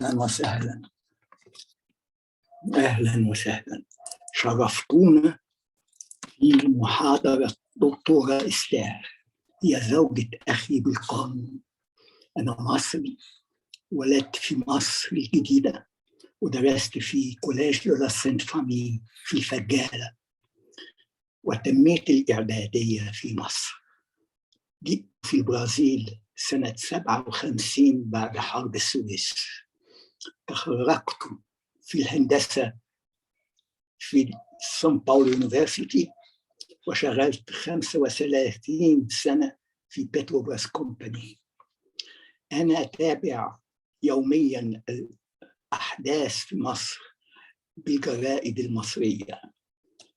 أهلا وسهلا. أهلا وسهلا، شرفتونا في محاضرة دكتورة إستاذ، هي زوجة أخي بالقانون. أنا مصري، ولدت في مصر الجديدة ودرست في كوليج لا سانت فامي في الفجالة، وتميت الإعدادية في مصر. جئت في البرازيل سنة 57 بعد حرب السويس. تخرجت في الهندسة في سان باولو يونيفرسيتي، وشغلت 35 سنة في بتروبراس كومباني. أنا أتابع يومياً الأحداث في مصر بالجرائد المصرية.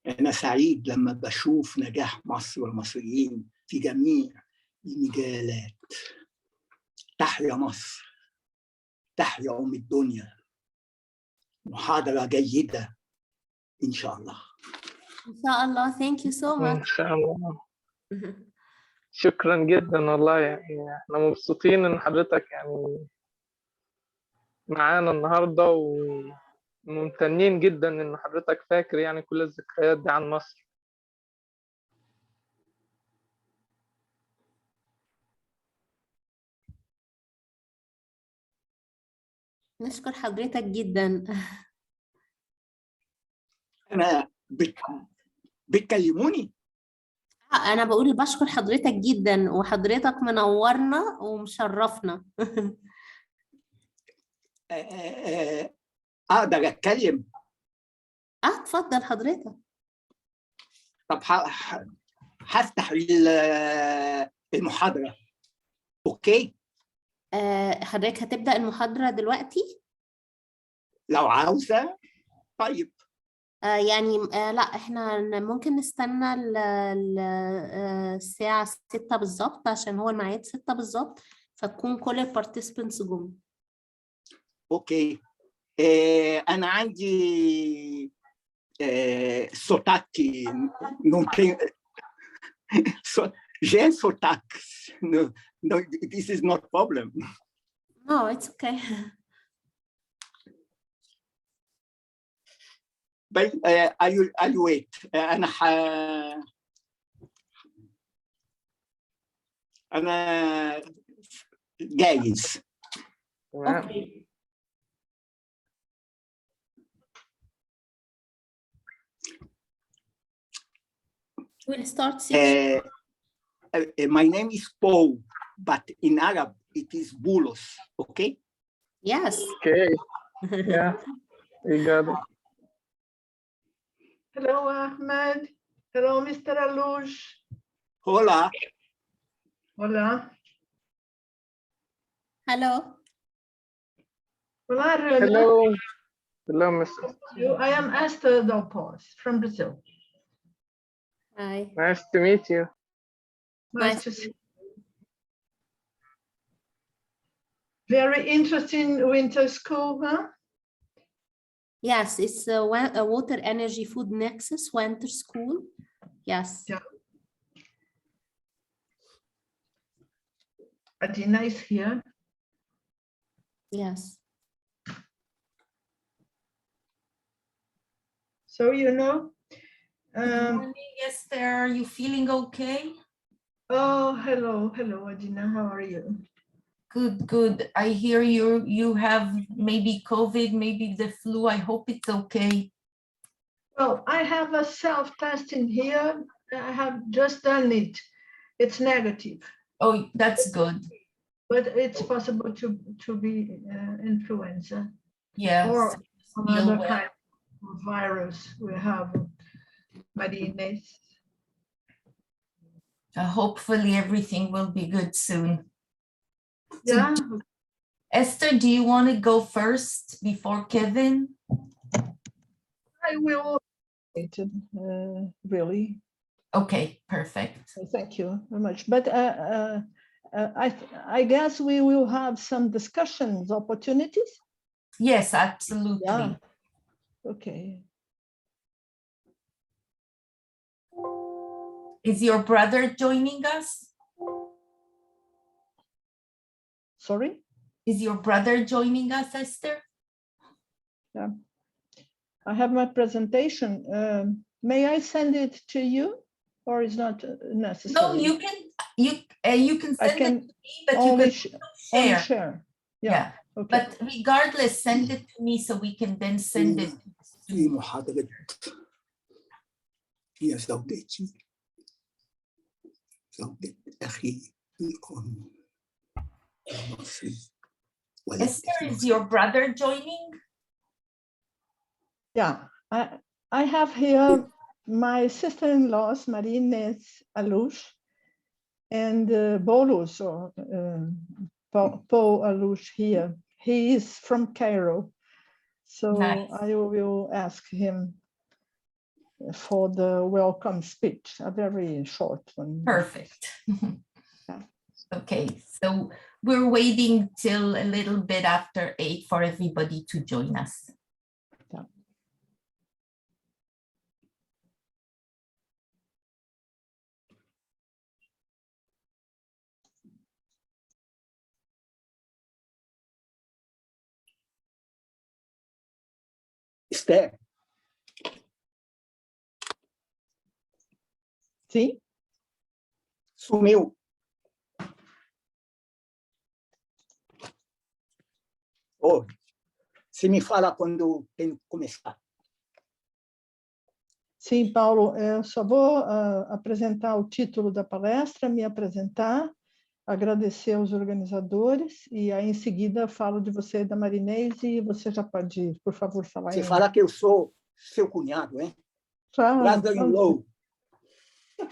أنا سعيد لما بشوف نجاح مصر والمصريين في جميع المجالات. تحيا مصر، تحيا أم الدنيا. محاضرة جيدة إن شاء الله. إن شاء الله. Thank you so إن much. شاء الله. شكرا جدا والله، يعني احنا مبسوطين ان حضرتك يعني معانا النهارده، وممتنين جدا ان حضرتك فاكر يعني كل الذكريات دي عن مصر. نشكر حضرتك جدا. أنا بتكلموني؟ أنا بقول بشكر حضرتك جدا، وحضرتك منورنا ومشرفنا. أقدر أتكلم؟ اتفضل حضرتك. طب هفتح المحاضرة. أوكي؟ حضرتك هتبدأ المحاضرة دلوقتي؟ لو عاوزة. طيب. يعني لا، احنا ممكن نستنى الساعة 6 بالظبط، عشان هو الميعاد 6 بالظبط، فتكون كل البارتيسبنتس جم. أوكي. أنا عندي sotaque, não tem. J'ai un sotaque. No, no, this is not problem. No, it's okay. But I'll wait. أنا جاهز. Okay. We'll start soon. My name is Paul, but in Arab it is Bulos. Okay? Yes. Okay. Yeah, you got it. Hello, Ahmed. Hello, Mr. Alouche. Hola. Hola. Hello. Olá, Hello. Hello, Mr. I am Esther Dalpos from Brazil. Hi. Nice to meet you. Nice to see you. Very interesting winter school, huh? Yes, it's a water energy food nexus winter school. Yes. Yeah. Adina is here. Yes. So, you know. Good morning, Esther. Are you feeling okay? Oh, hello, Adina. How are you? Good, good. I hear you have maybe COVID, maybe the flu. I hope it's okay. Well, I have a self-testing here. I have just done it. It's negative. Oh, that's good. But it's possible to be influenza. Yes. Or another well. kind of virus. We have Marines. Hopefully everything will be good soon. Yeah. Esther, do you want to go first before Kevin? I will. Really. Okay, perfect. Thank you very much. But I guess we will have some discussions opportunities. Yes, absolutely. Yeah. Okay. Is your brother joining us? Sorry? Is your brother joining us, Esther? Yeah. I have my presentation. May I send it to you, or is not necessary? No, you can I send it can to me, but you only can only share. share. Yeah. Okay. But regardless, send it to me so we can then send it to the في student. محاضرة هي زوجتي زوجة أخي الأم المصري Esther, is your brother joining? Yeah, I have here my sister-in-laws, Marie-Inès Alouche and Bolus, or Paul Alouche here. He is from Cairo. So Nice. I will ask him for the welcome speech, a very short one. Perfect. Yeah. Okay, so we're waiting till a little bit after 8 for everybody to join us. Yeah. Esther, Sim? sumiu. Oh, se me fala quando tem que começar. Sim, Paulo, eu só vou apresentar o título da palestra, me apresentar, agradecer aos organizadores e aí em seguida falo de você e da Marinês e você já pode, por favor, falar Você em... fala que eu sou seu cunhado, hein? Fala, Brother-in-law.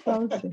fala, sim.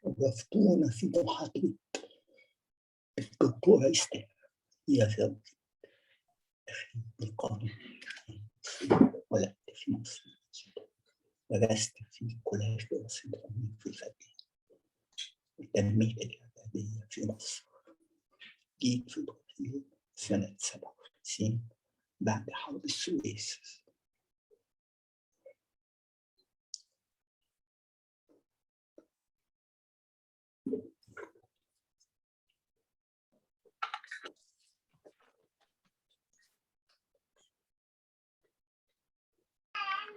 وفتونا في ضحك الدكتورة استر هي زوجتي أخي القانون ولدت في مصر درست في كلية دراسة العلوم في الفاتحة وتنمية الإعدادية في مصر جيت في البرازيل سنة 57 بعد حرب السويس.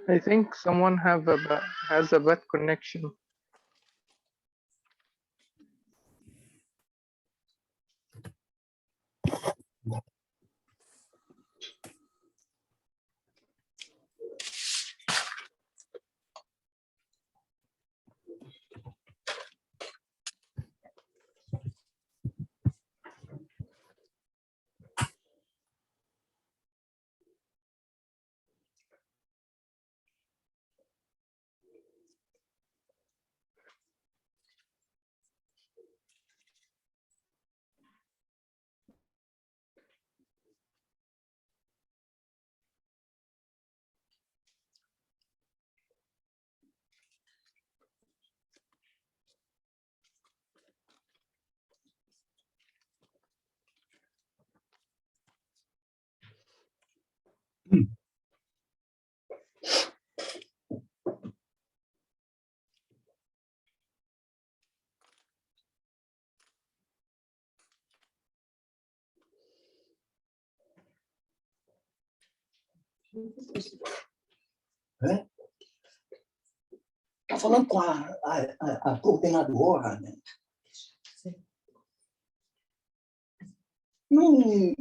I think someone has a bad connection. Está falando com a coordenadora, né? Não.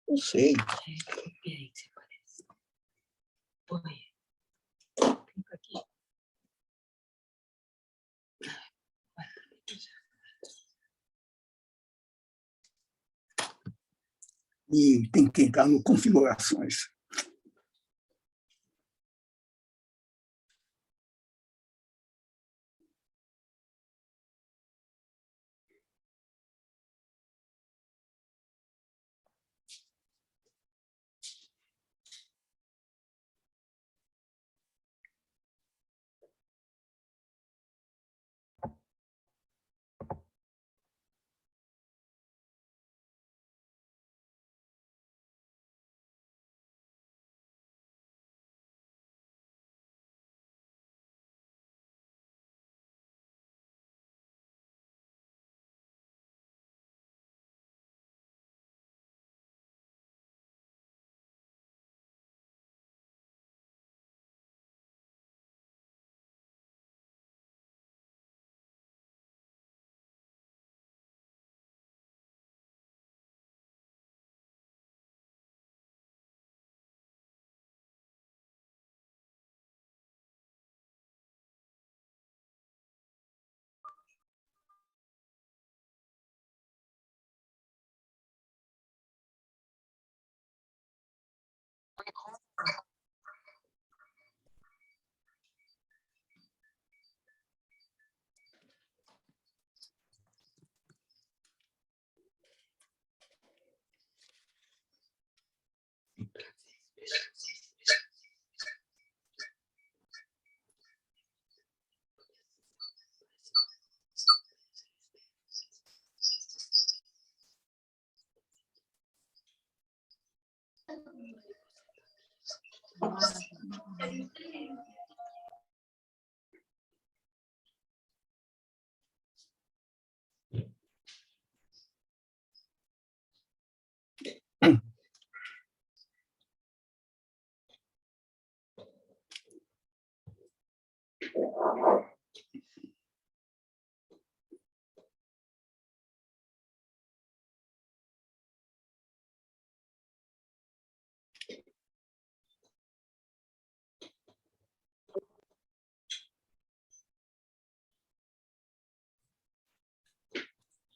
Não sei. E tem que entrar no configurações.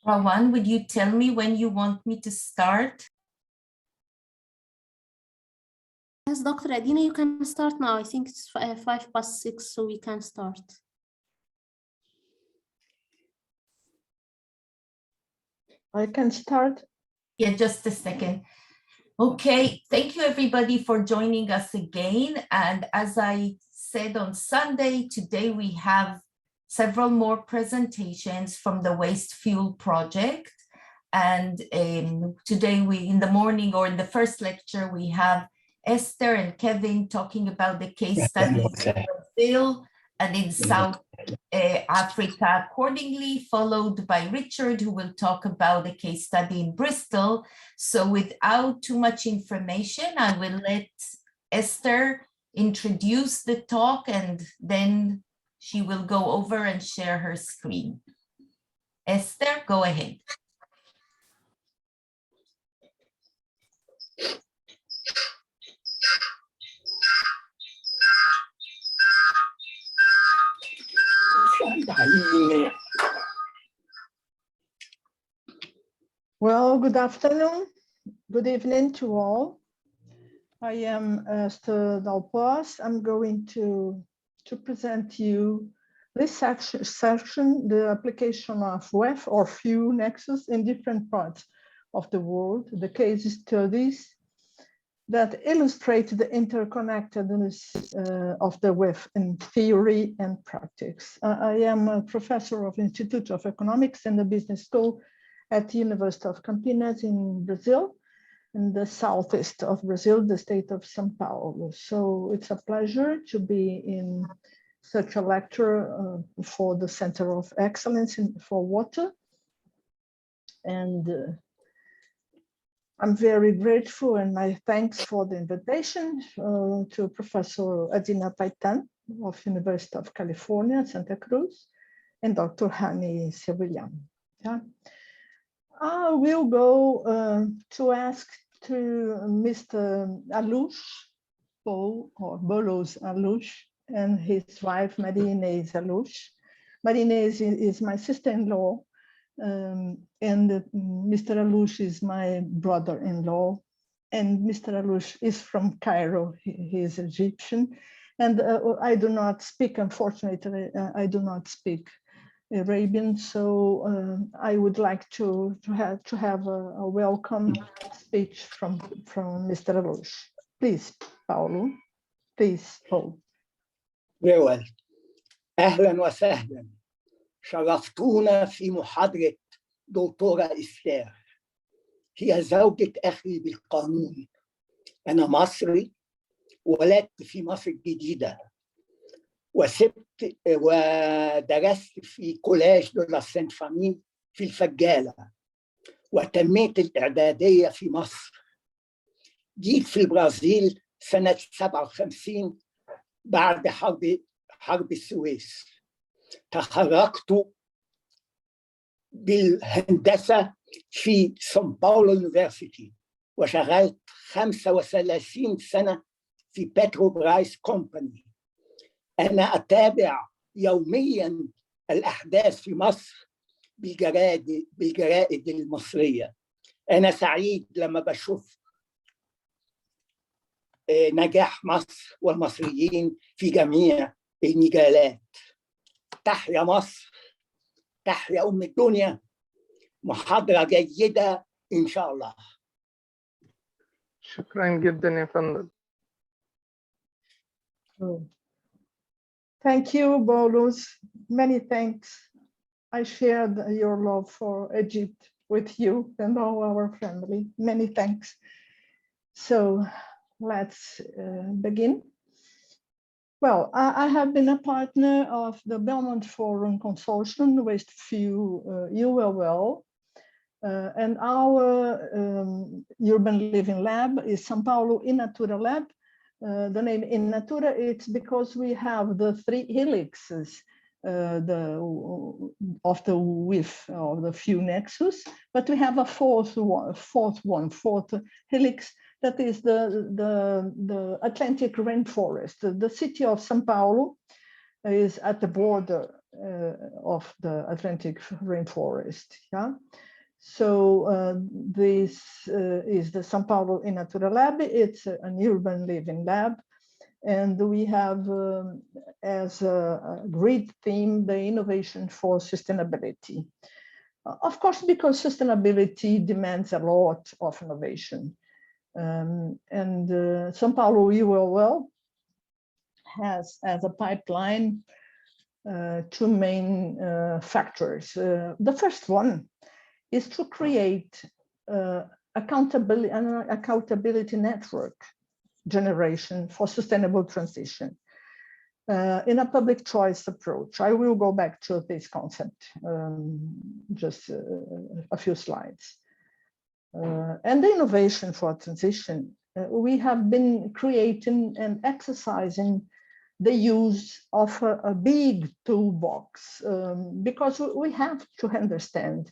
Rawan, would you tell me when you want me to start? Yes, Dr. Adina, you can start now. I think it's 6:05, so we can start. I can start. Yeah, just a second. Okay, thank you everybody for joining us again. And as I said on Sunday, today we have several more presentations from the Waste Fuel Project. And today in the morning or in the first lecture, we have Esther and Kevin talking about the case studies in Brazil and in South Africa accordingly, followed by Richard, who will talk about a case study in Bristol. So without too much information, I will let Esther introduce the talk, and then she will go over and share her screen. Esther, go ahead. Well, good afternoon, good evening to all. I am Esther Dalpos. I'm going to present you this section, the application of WEF or FEW nexus in different parts of the world, the case studies that illustrate the interconnectedness of the WEF in theory and practice. I am a professor of Institute of Economics and the Business School at the University of Campinas in Brazil, in the southeast of Brazil, the state of São Paulo. So it's a pleasure to be in such a lecture for the Center of Excellence for Water. And I'm very grateful, and my thanks for the invitation to Professor Adina Paitan of University of California, Santa Cruz, and Dr. Hani Sevillian. Yeah. I will go to ask to Mr. Alush, Paul, or Bolos Alush, and his wife, Marie-Inès Alush. Marie-Inès is my sister-in-law, and Mr. Alush is my brother-in-law, and Mr. Alush is from Cairo. He is Egyptian, and I do not speak, unfortunately, I do not speak Arabian, so I would like to have a welcome speech from Mr. Alush. Please, Paulo. Please, Paul. Very well. أهلا وسهلا. شرفتونا في محاضرة دكتورة إستير. هي زوجة أخي بالقانون. أنا مصري، ولدت في مصر الجديدة، ودرست في كولاج دو لا سانت فامي في الفجالة، وتميت الإعدادية في مصر. جيت في البرازيل سنة 57 بعد حرب السويس. تخرجت بالهندسة في سان باولو يونيفرسيتي، وشغلت 35 سنة في بتروبرايس كومباني. أنا أتابع يومياً الأحداث في مصر بالجرائد المصرية. أنا سعيد لما بشوف نجاح مصر والمصريين في جميع المجالات. تحيا مصر، تحيا أم الدنيا. محاضرة جيدة إن شاء الله. شكرا جدا يا فندم. Thank you, Bolos. Many thanks. I shared your love for Egypt with you and all our family. Many thanks. So let's begin. Well, I have been a partner of the Belmont Forum Consortium with FEW ULL, and our urban living lab is São Paulo In Natura Lab. The name In Natura, it's because we have the 3 helixes of the WIF, of the FEW nexus, but we have a fourth helix, that is the Atlantic rainforest. The city of São Paulo is at the border of the Atlantic rainforest. Yeah. So this is the São Paulo In Natura Lab. It's an urban living lab, and we have as a grid theme the innovation for sustainability. Of course, because sustainability demands a lot of innovation. And São Paulo ULL has as a pipeline 2 main factors. The first one is to create an accountability network generation for sustainable transition. in a public choice approach. I will go back to this concept just a few slides. And the innovation for transition, we have been creating and exercising the use of a big toolbox because we have to understand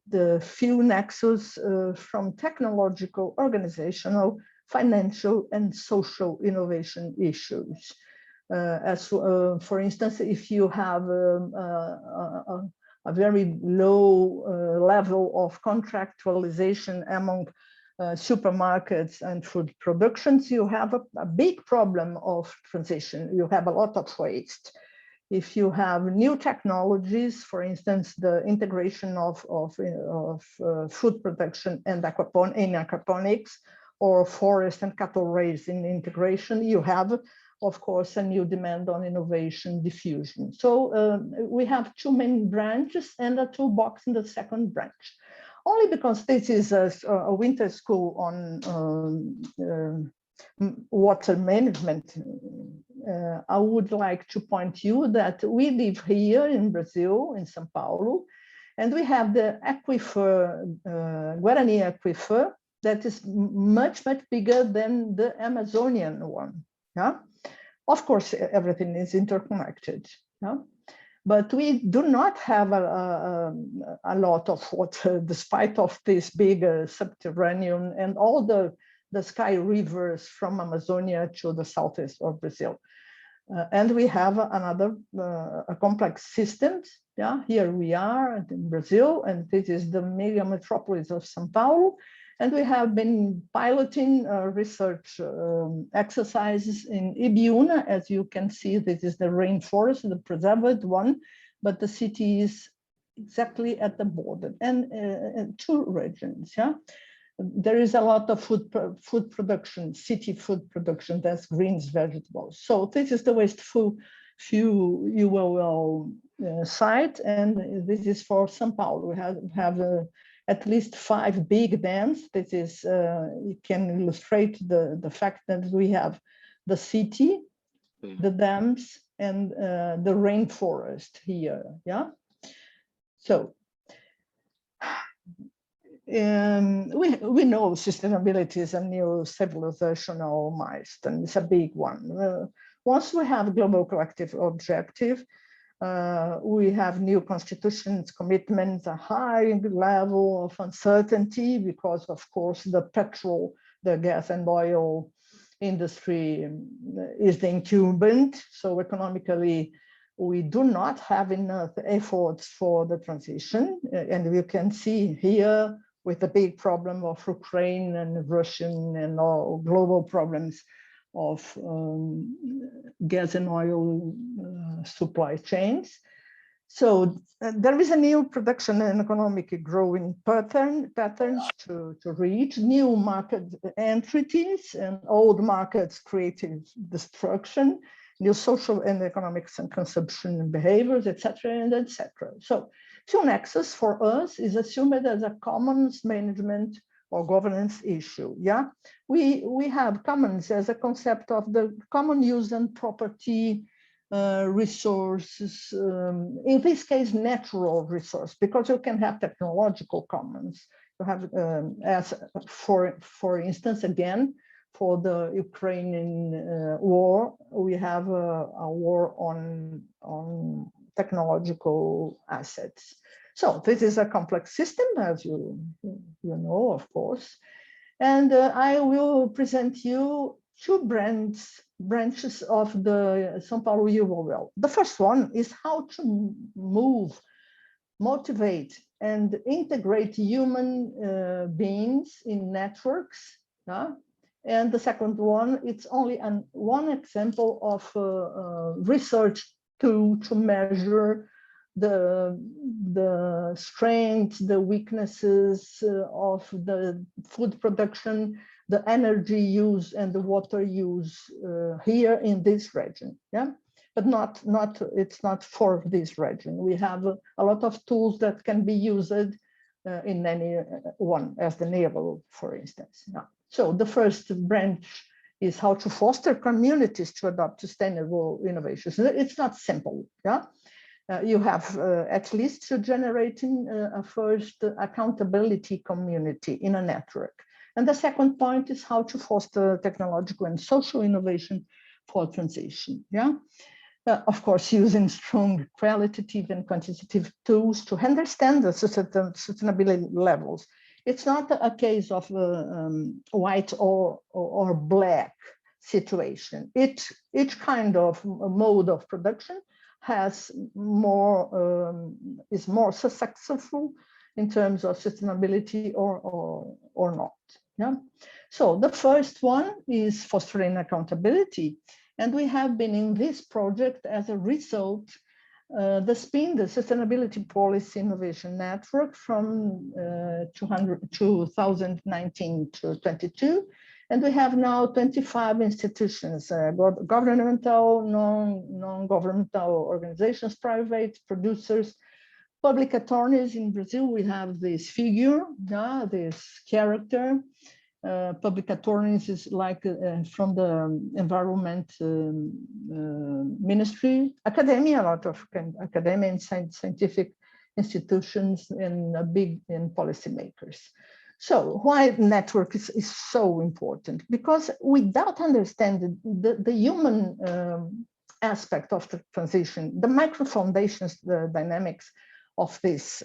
the few nexus from technological, organizational, financial, and social innovation issues. For instance, if you have a very low level of contractualization among supermarkets and food productions, you have a big problem of transition. You have a lot of waste. If you have new technologies, for instance, the integration of food production and aquaponics, or forest and cattle raising integration, you have, of course, a new demand on innovation diffusion. So we have two main branches and a toolbox in the second branch. Only because this is a winter school on water management, I would like to point you that we live here in Brazil, in São Paulo, and we have the aquifer, Guarani aquifer, that is much, much bigger than the Amazonian one. Yeah? Of course, everything is interconnected. Yeah? But we do not have a lot of water, despite of this big subterranean and all the sky rivers from Amazonia to the southeast of Brazil. And we have another a complex system. Yeah, here we are in Brazil, and this is the mega metropolis of São Paulo. And we have been piloting research exercises in Ibiúna. As you can see, this is the rainforest, the preserved one, but the city is exactly at the border, and two regions. Yeah, there is a lot of food production, city food production. That's greens, vegetables. So this is the wasteful few you will cite, and this is for São Paulo. We have at least 5 big dams. This is, it can illustrate the fact that we have the city, the dams, and the rainforest here, yeah? So, we know sustainability is a new civilizational milestone. It's a big one. Once we have global collective objective, we have new constitutions, commitments, a high level of uncertainty because, of course, the gas and oil industry is the incumbent. So economically, we do not have enough efforts for the transition. And you can see here with the big problem of Ukraine and Russian and all global problems of gas and oil supply chains. So there is a new production and economic growing patterns to reach new market entities, and old markets creating destruction, new social and economics and consumption behaviors, etc., and etc. So nexus for us is assumed as a commons management or governance issue. Yeah, we have commons as a concept of the common use and property resources, in this case natural resource, because you can have technological commons. You have as for instance, again, for the Ukrainian war, we have a war on technological assets. So this is a complex system, as you know, of course. And I will present you 2 branches of the São Paulo UOL. The first one is how to move, motivate, and integrate human beings in networks. And the second one, it's only one example of research tool to measure the strengths, the weaknesses of the food production, the energy use and the water use here in this region. Yeah, but it's not for this region. We have a lot of tools that can be used in any one, as the naval, for instance. Yeah. So the first branch is how to foster communities to adopt sustainable innovations. It's not simple, yeah? You have at least to generating a first accountability community in a network. And the second point is how to foster technological and social innovation for transition, yeah? Of course, using strong qualitative and quantitative tools to understand the sustainability levels. It's not a case of white or black situation. Each kind of mode of production has more is more successful in terms of sustainability or not. Yeah. So the first one is fostering accountability, and we have been in this project as a result. The SPIN, the Sustainability Policy Innovation Network, from 2019 to 22. And we have now 25 institutions, governmental, non-governmental organizations, private producers, public attorneys. In Brazil, we have this figure, this character. Public attorneys is like from the environment ministry, academia, a lot of academia and scientific institutions and big policymakers. So why network is so important? Because without understanding the human aspect of the transition, the micro foundations, the dynamics of this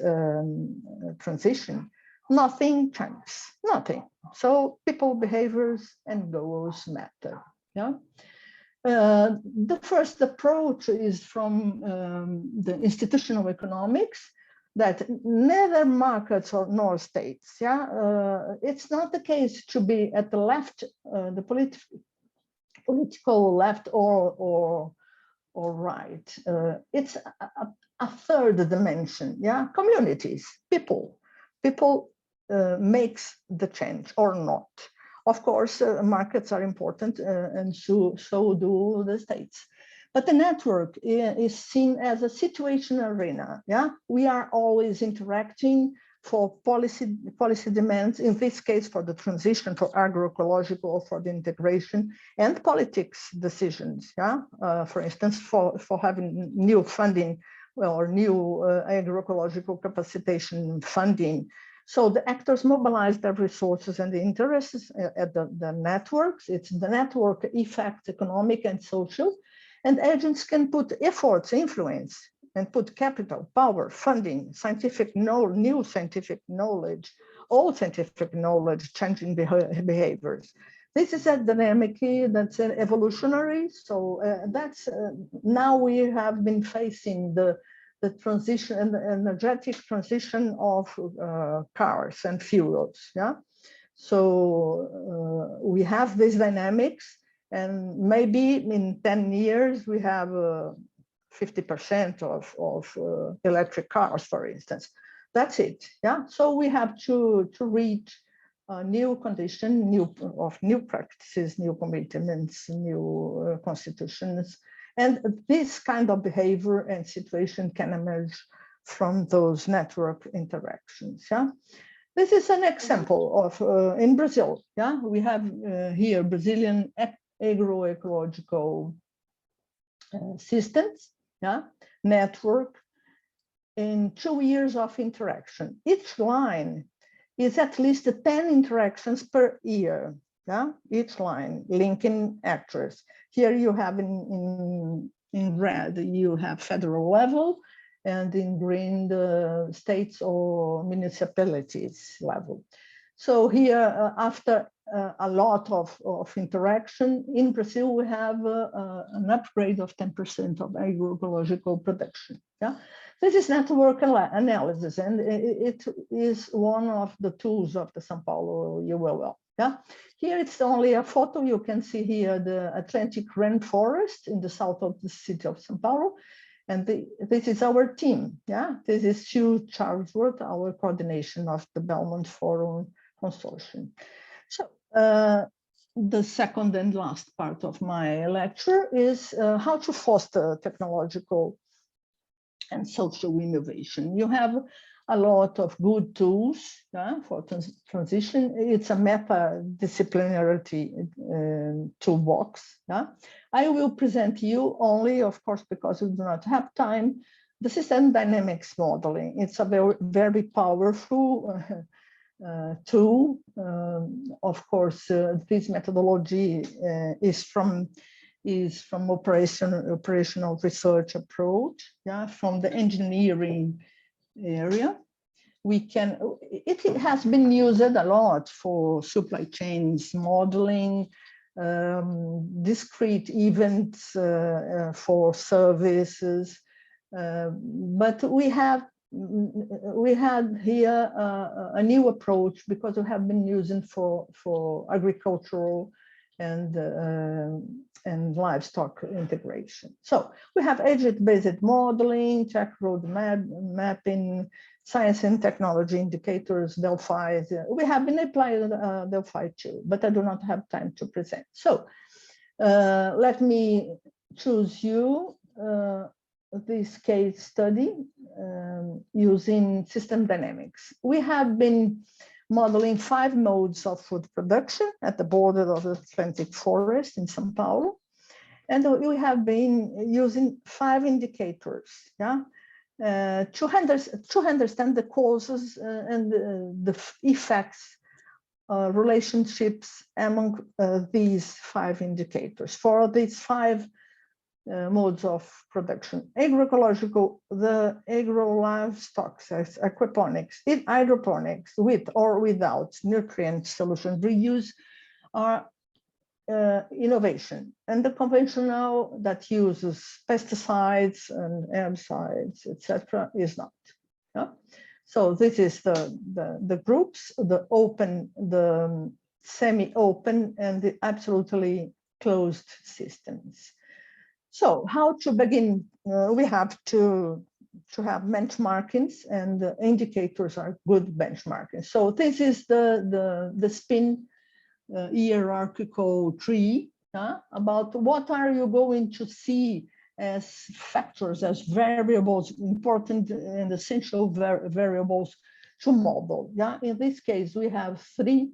transition, nothing changes, nothing. So people behaviors and goals matter. Yeah. The first approach is from the institutional economics, that neither markets nor states. Yeah, it's not the case to be at the left, the political left or right. It's a third dimension. Yeah, communities, people makes the change or not. Of course, markets are important, and so do the states. But the network is seen as a situation arena. Yeah, we are always interacting for policy demands. In this case, for the transition, for agroecological, for the integration, and politics decisions. Yeah, for instance, for having new funding or new agroecological capacitation funding. So the actors mobilize their resources and the interests at the networks. It's the network effect, economic and social. And agents can put efforts, influence, and put capital, power, funding, new scientific knowledge, all scientific knowledge, changing behaviors. This is a dynamic that's evolutionary. So that's now we have been facing the transition and the energetic transition of cars and fuels. Yeah. So we have these dynamics. And maybe in 10 years, we have 50% of electric cars, for instance. That's it, yeah? So we have to reach a new condition, new practices, new commitments, new constitutions. And this kind of behavior and situation can emerge from those network interactions, yeah? This is an example of, in Brazil, yeah? We have here Brazilian agroecological systems, yeah, network in 2 years of interaction. Each line is at least 10 interactions per year, yeah, each line linking actors. Here you have in red, you have federal level, and in green, the states or municipalities level. So here, after a lot of interaction, in Brazil, we have an upgrade of 10% of agroecological production. Yeah, this is network analysis, and it is one of the tools of the São Paulo ULL. Yeah, here it's only a photo. You can see here the Atlantic rainforest in the south of the city of São Paulo. And this is our team. Yeah, this is Sue Charlesworth, our coordination of the Belmont Forum Consortium. So the second and last part of my lecture is how to foster technological and social innovation. You have a lot of good tools for transition. It's a meta-disciplinarity toolbox. I will present you only, of course, because we do not have time, the system dynamics modeling. It's a very, very powerful tool. Of course, this methodology is from operational research approach, from the engineering area. It has been used a lot for supply chains modeling, discrete events for services, but we had here a new approach because we have been using for agricultural and livestock integration. So we have agent-based modeling, tech road mapping, science and technology indicators, Delphi. We have been applying Delphi too, but I do not have time to present. So let me choose you this case study using system dynamics. We have been modeling 5 modes of food production at the border of the Atlantic forest in São Paulo. And we have been using 5 indicators to understand the causes and the effects, relationships among these 5 indicators. For these 5 modes of production: agroecological, the agro-livestock, aquaponics, hydroponics, with or without nutrient solution reuse, are innovation, and the conventional that uses pesticides and herbicides, etc., is not. So this is the groups, the open, the semi-open, and the absolutely closed systems. So how to begin? We have to have benchmarkings, and the indicators are good benchmarking. So this is the spin hierarchical tree about what are you going to see as factors, as variables, important and essential variables to model. In this case, we have three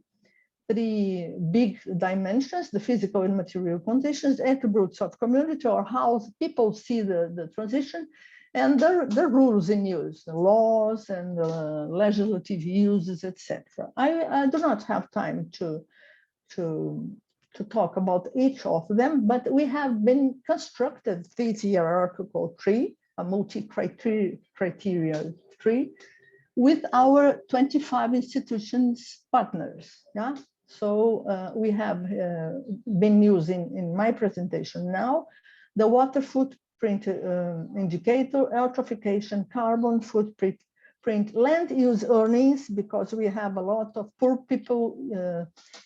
big dimensions: the physical and material conditions, attributes of community, or how people see the transition, and the rules in use, the laws and legislative uses, etc. I do not have time to talk about each of them, but we have been constructed this hierarchical tree, a multi-criteria tree, with our 25 institutions partners. So we have been using in my presentation now the water footprint indicator, eutrophication, carbon footprint, land use earnings, because we have a lot of poor people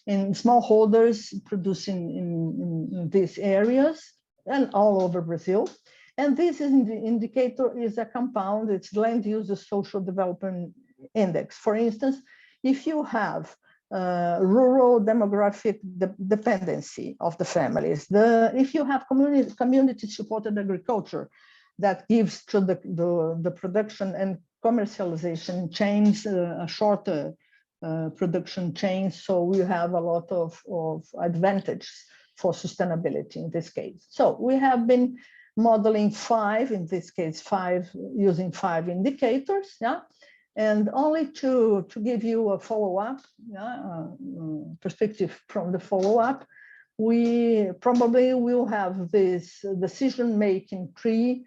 in smallholders producing in these areas and all over Brazil. And this indicator is a compound, it's land use social development index. For instance, if you have rural demographic dependency of the families, if you have community supported agriculture that gives to the production and commercialization chains a shorter production chains, so we have a lot of advantages for sustainability in this case. So we have been modeling 5, in this case 5, using 5 indicators. And only to give you a follow-up perspective from the follow-up, we probably will have this decision-making tree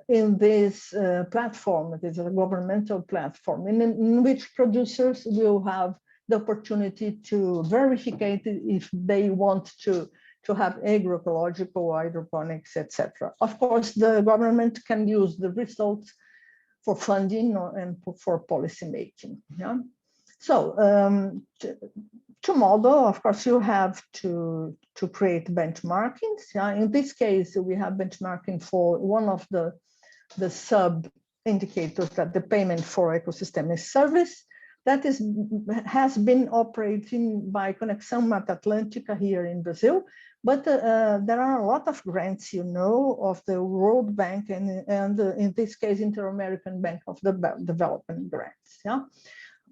in this platform. It is a governmental platform in which producers will have the opportunity to verify if they want to have agroecological, hydroponics, etc. Of course, the government can use the results for funding and for policy making. So to model, of course, you have to create benchmarkings. In this case, we have benchmarking for one of the sub indicators, that the payment for ecosystem service. that has been operating by Conexão Mata Atlântica here in Brazil, but there are a lot of grants, you know, of the World Bank and in this case, Inter-American Bank of Development grants. Yeah.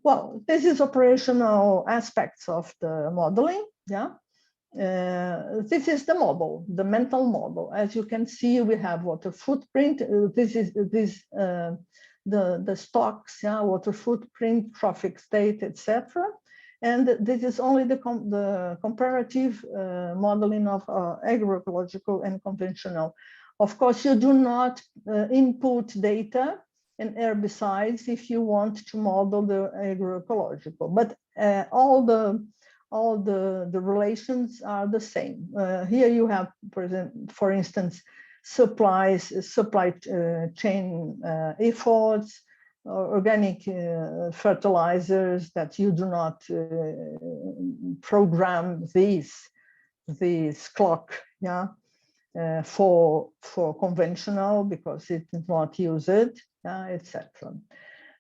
Well, this is operational aspects of the modeling. Yeah. This is the model, the mental model. As you can see, we have water footprint. This is the stocks, yeah, water footprint, trophic state, etc. And this is only the comparative modeling of agroecological and conventional. Of course, you do not input data and herbicides if you want to model the agroecological, but all the relations are the same. Here you have, for instance, supply chain efforts, organic fertilizers that you do not program this clock, yeah, for conventional because it is not used, etc.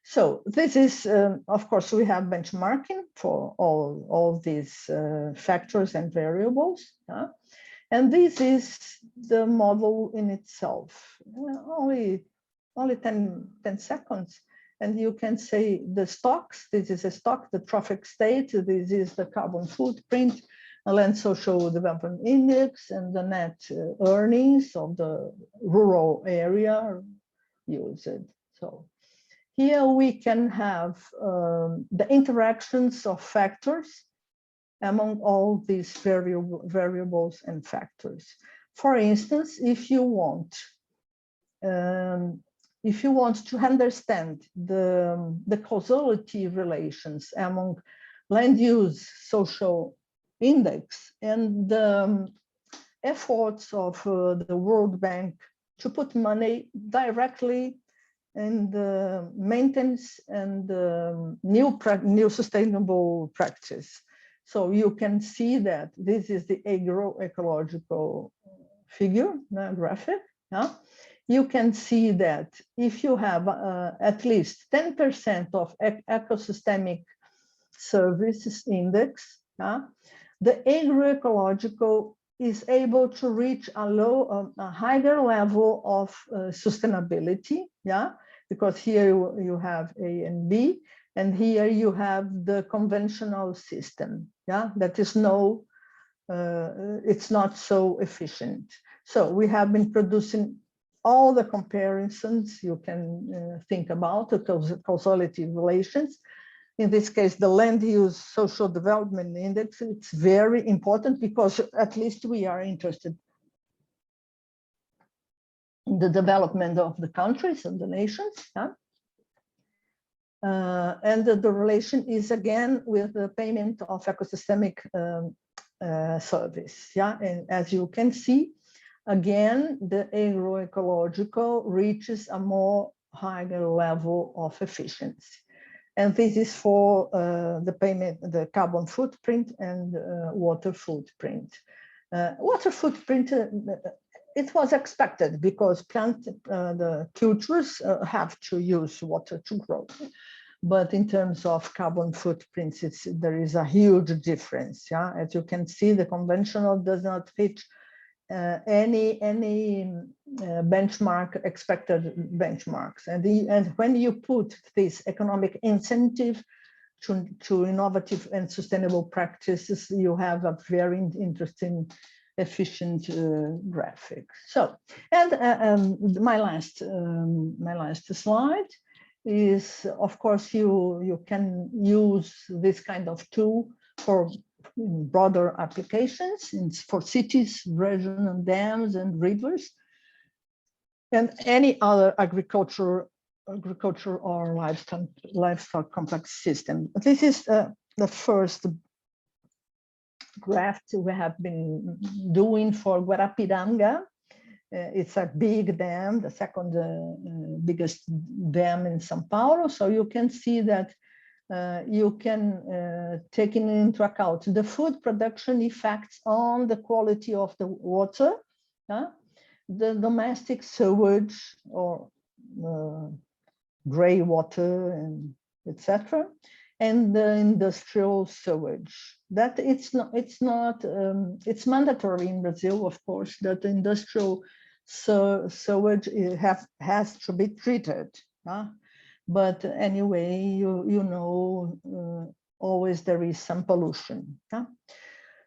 So this is, of course, we have benchmarking for all these factors and variables. Yeah? And this is the model in itself, only 10 seconds. And you can say the stocks, this is a stock, the trophic state, this is the carbon footprint, a land social development index, and the net earnings of the rural area used. So here we can have the interactions of factors among all these variables and factors. For instance, if you want to understand the causality relations among land use social index and the efforts of the World Bank to put money directly in the maintenance and new sustainable practice. So you can see that this is the agroecological figure, graphic. Yeah? You can see that if you have at least 10% of ecosystemic services index, the agroecological is able to reach a higher level of sustainability, yeah, because here you have A and B, and here you have the conventional system, yeah, that is it's not so efficient. So we have been producing all the comparisons you can think about, the causality relations. In this case, the land use social development index, it's very important because at least we are interested in the development of the countries and the nations. Yeah? And the relation is again with the payment of ecosystemic service. Yeah, and as you can see, again, the agroecological reaches a more higher level of efficiency. And this is for the payment, the carbon footprint and water footprint. Water footprint, it was expected because the cultures have to use water to grow. But in terms of carbon footprints, there is a huge difference. Yeah, as you can see, the conventional does not reach any benchmark, expected benchmarks. And when you put this economic incentive to innovative and sustainable practices, you have a very interesting, efficient graphic. So, and my last slide is, of course, you can use this kind of tool for broader applications for cities, regional dams and rivers, and any other agriculture or livestock complex system. This is the first graph we have been doing for Guarapiranga. It's a big dam, the second biggest dam in São Paulo. So you can see that you can take into account the food production effects on the quality of the water, the domestic sewage or gray water, and etc. and the industrial sewage. That it's mandatory in Brazil, of course, that the industrial sewage has to be treated. But anyway, you know, always there is some pollution.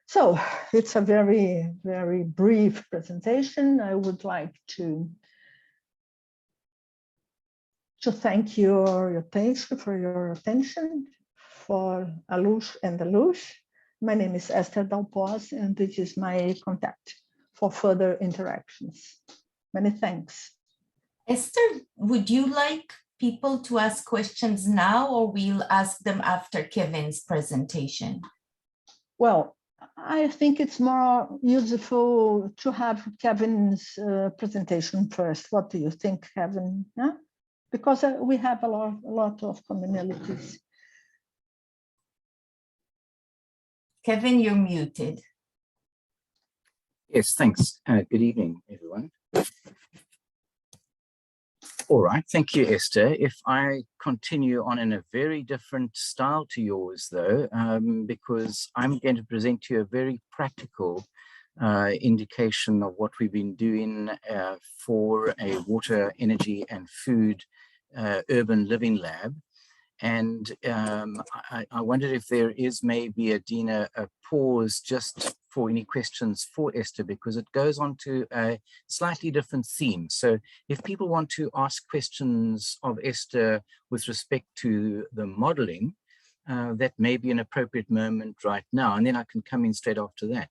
So it's a very, very brief presentation. I would like to thank your attention for Alush and Alush. My name is Esther Dalpos, and this is my contact for further interactions. Many thanks. Esther, would you like people to ask questions now, or we'll ask them after Kevin's presentation? Well, I think it's more useful to have Kevin's presentation first. What do you think, Kevin? Yeah? Because we have a lot of commonalities. Kevin, you're muted. Yes, thanks. Good evening, everyone. All right, thank you, Esther. If I continue on in a very different style to yours, though, because I'm going to present to you a very practical indication of what we've been doing for a water, energy, and food urban living lab. And I wondered if there is maybe, Adina, a pause just for any questions for Esther, because it goes on to a slightly different theme. So if people want to ask questions of Esther with respect to the modeling, that may be an appropriate moment right now, and then I can come in straight after that.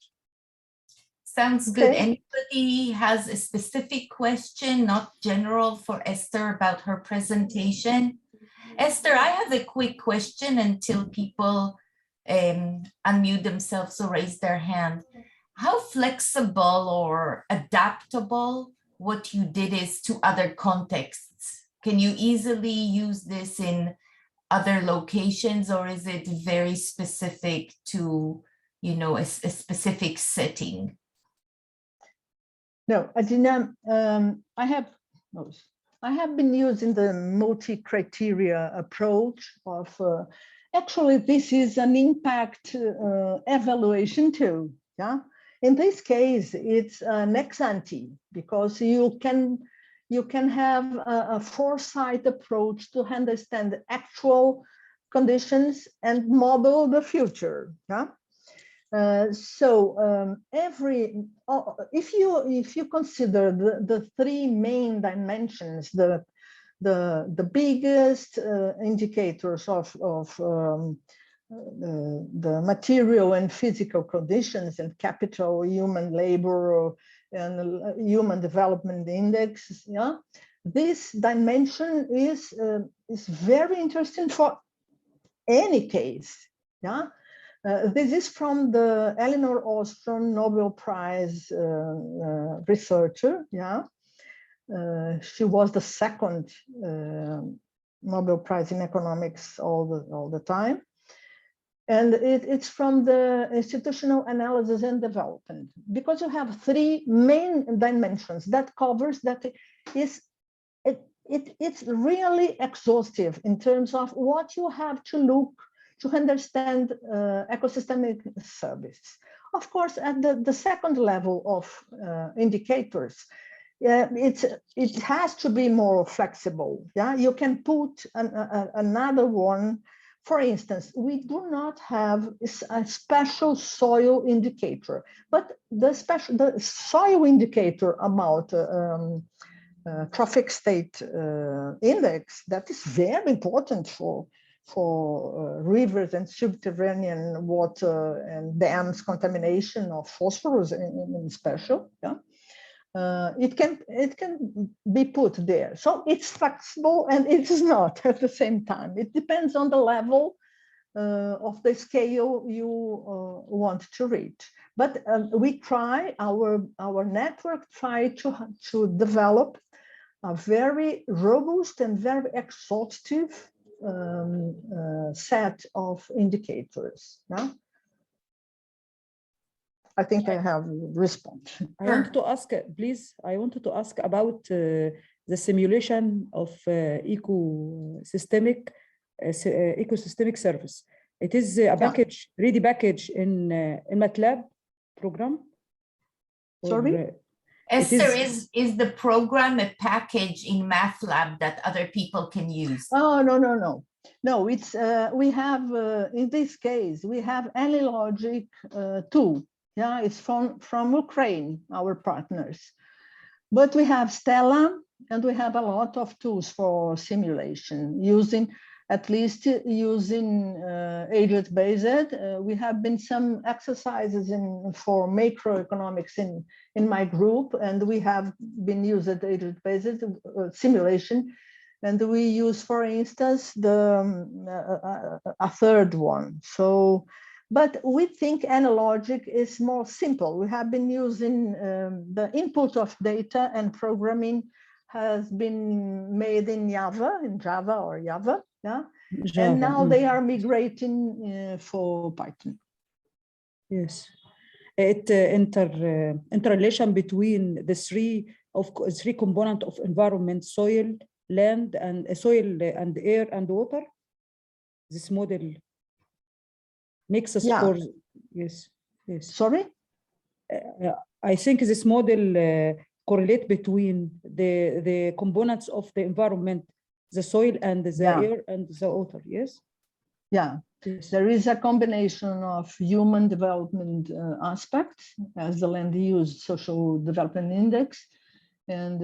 Sounds good. Anybody has a specific question, not general, for Esther about her presentation? Esther, I have a quick question until people unmute themselves or raise their hand. How flexible or adaptable what you did is to other contexts? Can you easily use this in other locations, or is it very specific to, you know, a specific setting? No, Adina, I have been using the multi-criteria approach of, actually this is an impact evaluation too, yeah? In this case, it's an ex ante, because you can have a foresight approach to understand the actual conditions and model the future, yeah? If you consider the three main dimensions, the biggest indicators of the material and physical conditions and capital, human labor, and human development index, yeah, this dimension is very interesting for any case, yeah. This is from the Elinor Ostrom Nobel Prize researcher. Yeah, she was the second Nobel Prize in economics all the time, and it's from the institutional analysis and development, because you have three main dimensions that covers that it's really exhaustive in terms of what you have to look to understand ecosystemic service. Of course, at the second level of indicators, it has to be more flexible. Yeah, you can put another one. For instance, we do not have a special soil indicator, but the soil indicator about trophic state index, that is very important for rivers and subterranean water and dams contamination of phosphorus in special. Yeah, it can be put there. So it's flexible and it is not at the same time. It depends on the level of the scale you want to reach. But we try, our network try to develop a very robust and very exhaustive set of indicators. Yeah? I think I have responded. I want to ask, please, I wanted to ask about the simulation of ecosystemic ecosystemic service. It is a package, ready package in MATLAB program. Sorry? Esther, is the program a package in MATLAB that other people can use? Oh, no. No, it's we have in this case we have AnyLogic 2. Yeah, it's from Ukraine, our partners. But we have Stella, and we have a lot of tools for simulation using agent-based. We have been some exercises for macroeconomics in my group, and we have been using agent-based simulation. And we use, for instance, a third one. So, but we think AnyLogic is more simple. We have been using the input of data, and programming has been made in Java, yeah. Java, And now they are migrating for Python. Yes, it interrelation between the three component of environment: soil, land, and air and water. This model makes us for yes. Sorry, I think this model correlate between the components of the environment, the soil and the air and the water. Yes. Yeah. Yes. There is a combination of human development aspects as the land use social development index, and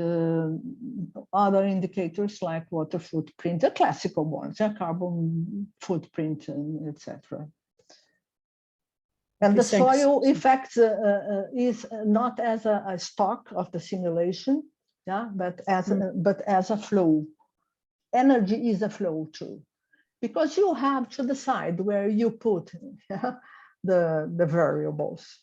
other indicators like water footprint, the classical ones, carbon footprint, and etc. And the soil effect is not as a stock of the simulation, but as a flow. Energy is a flow too, because you have to decide where you put the variables.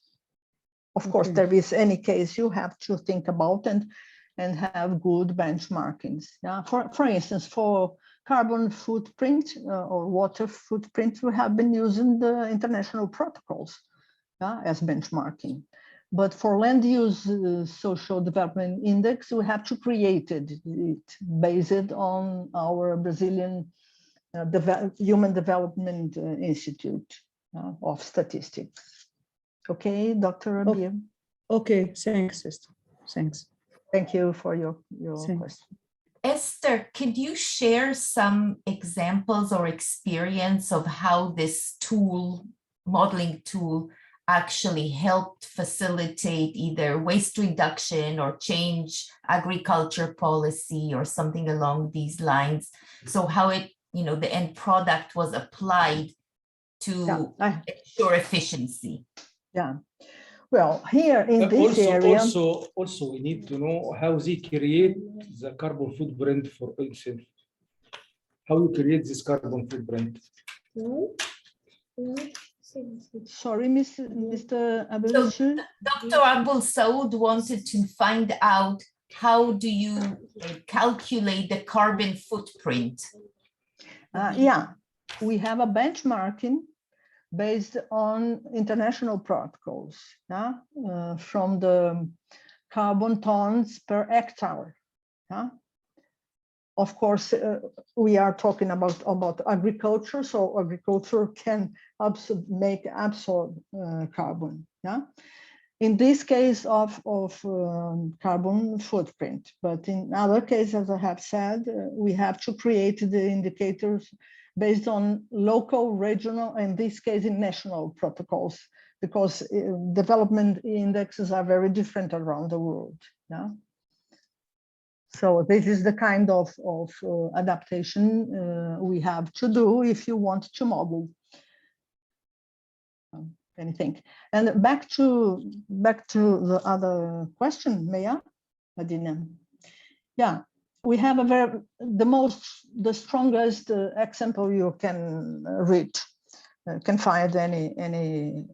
Of course, there is any case you have to think about and have good benchmarkings. For instance, for carbon footprint or water footprint, we have been using the international protocols as benchmarking. But for land use social development index, we have to create it based on our Brazilian Human Development Institute of Statistics. Okay, Dr. Rabia. Okay, thanks, sister. Thanks. Thank you for your question. Esther, could you share some examples or experience of how this tool, modeling tool, actually helped facilitate either waste reduction or change agriculture policy or something along these lines? So how it, the end product was applied to ensure efficiency. Yeah. Well, here in this area... Also, we need to know how they create the carbon footprint for itself. How you create this carbon footprint. Sorry, Mr. Abel. So Dr. Abul Saud wanted to find out, how do you calculate the carbon footprint? We have a benchmarking based on international protocols from the carbon tons per hectare. Of course, we are talking about agriculture, so agriculture can absorb carbon. In this case of carbon footprint, but in other cases, as I have said, we have to create the indicators based on local, regional, in this case, in national protocols, because development indexes are very different around the world. So this is the kind of adaptation we have to do if you want to model anything. And back to the other question, Maya, Madina. Yeah, we have the strongest example you can read, can find anywhere.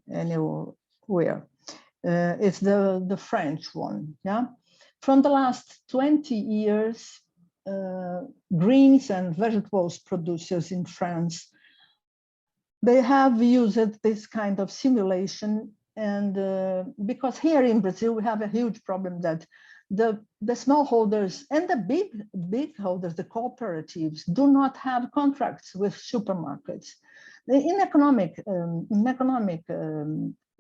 It's the French one. From the last 20 years, greens and vegetables producers in France, they have used this kind of simulation. And because here in Brazil, we have a huge problem that the smallholders and the big holders, the cooperatives, do not have contracts with supermarkets.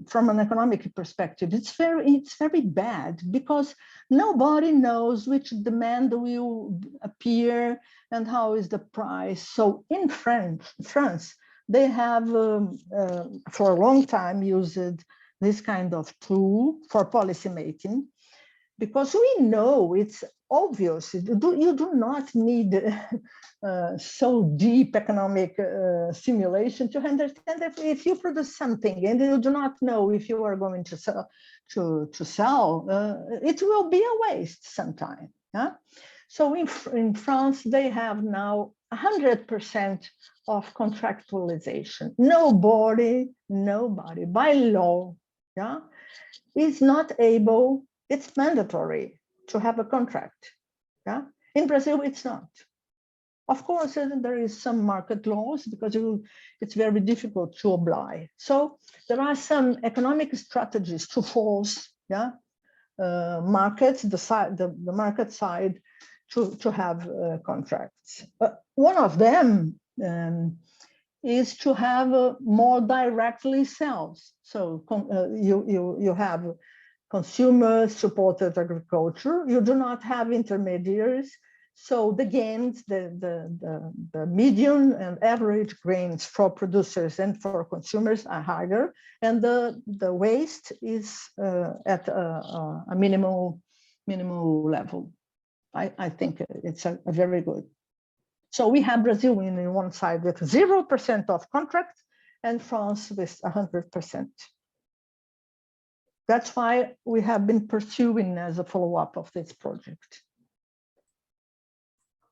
From an economic perspective, it's very bad, because nobody knows which demand will appear and how is the price. So in France, they have for a long time used this kind of tool for policy making, because we know it's obvious. You do not need so deep economic simulation to understand that if you produce something and you do not know if you are going to sell, it will be a waste sometime. Yeah? So in France, they have now 100% of contractualization. Nobody by law, yeah, is not able. It's mandatory to have a contract. Yeah, in Brazil, it's not. Of course, there is some market laws, because it's very difficult to oblige. So there are some economic strategies to force, yeah, markets, the market side to have contracts. One of them is to have more directly sales. So you have consumer-supported agriculture. You do not have intermediaries. So the gains, the median and average gains for producers and for consumers are higher, and the waste is at a minimal level. I think it's a very good. So we have Brazil in one side with 0% of contracts, and France with 100%. That's why we have been pursuing as a follow-up of this project.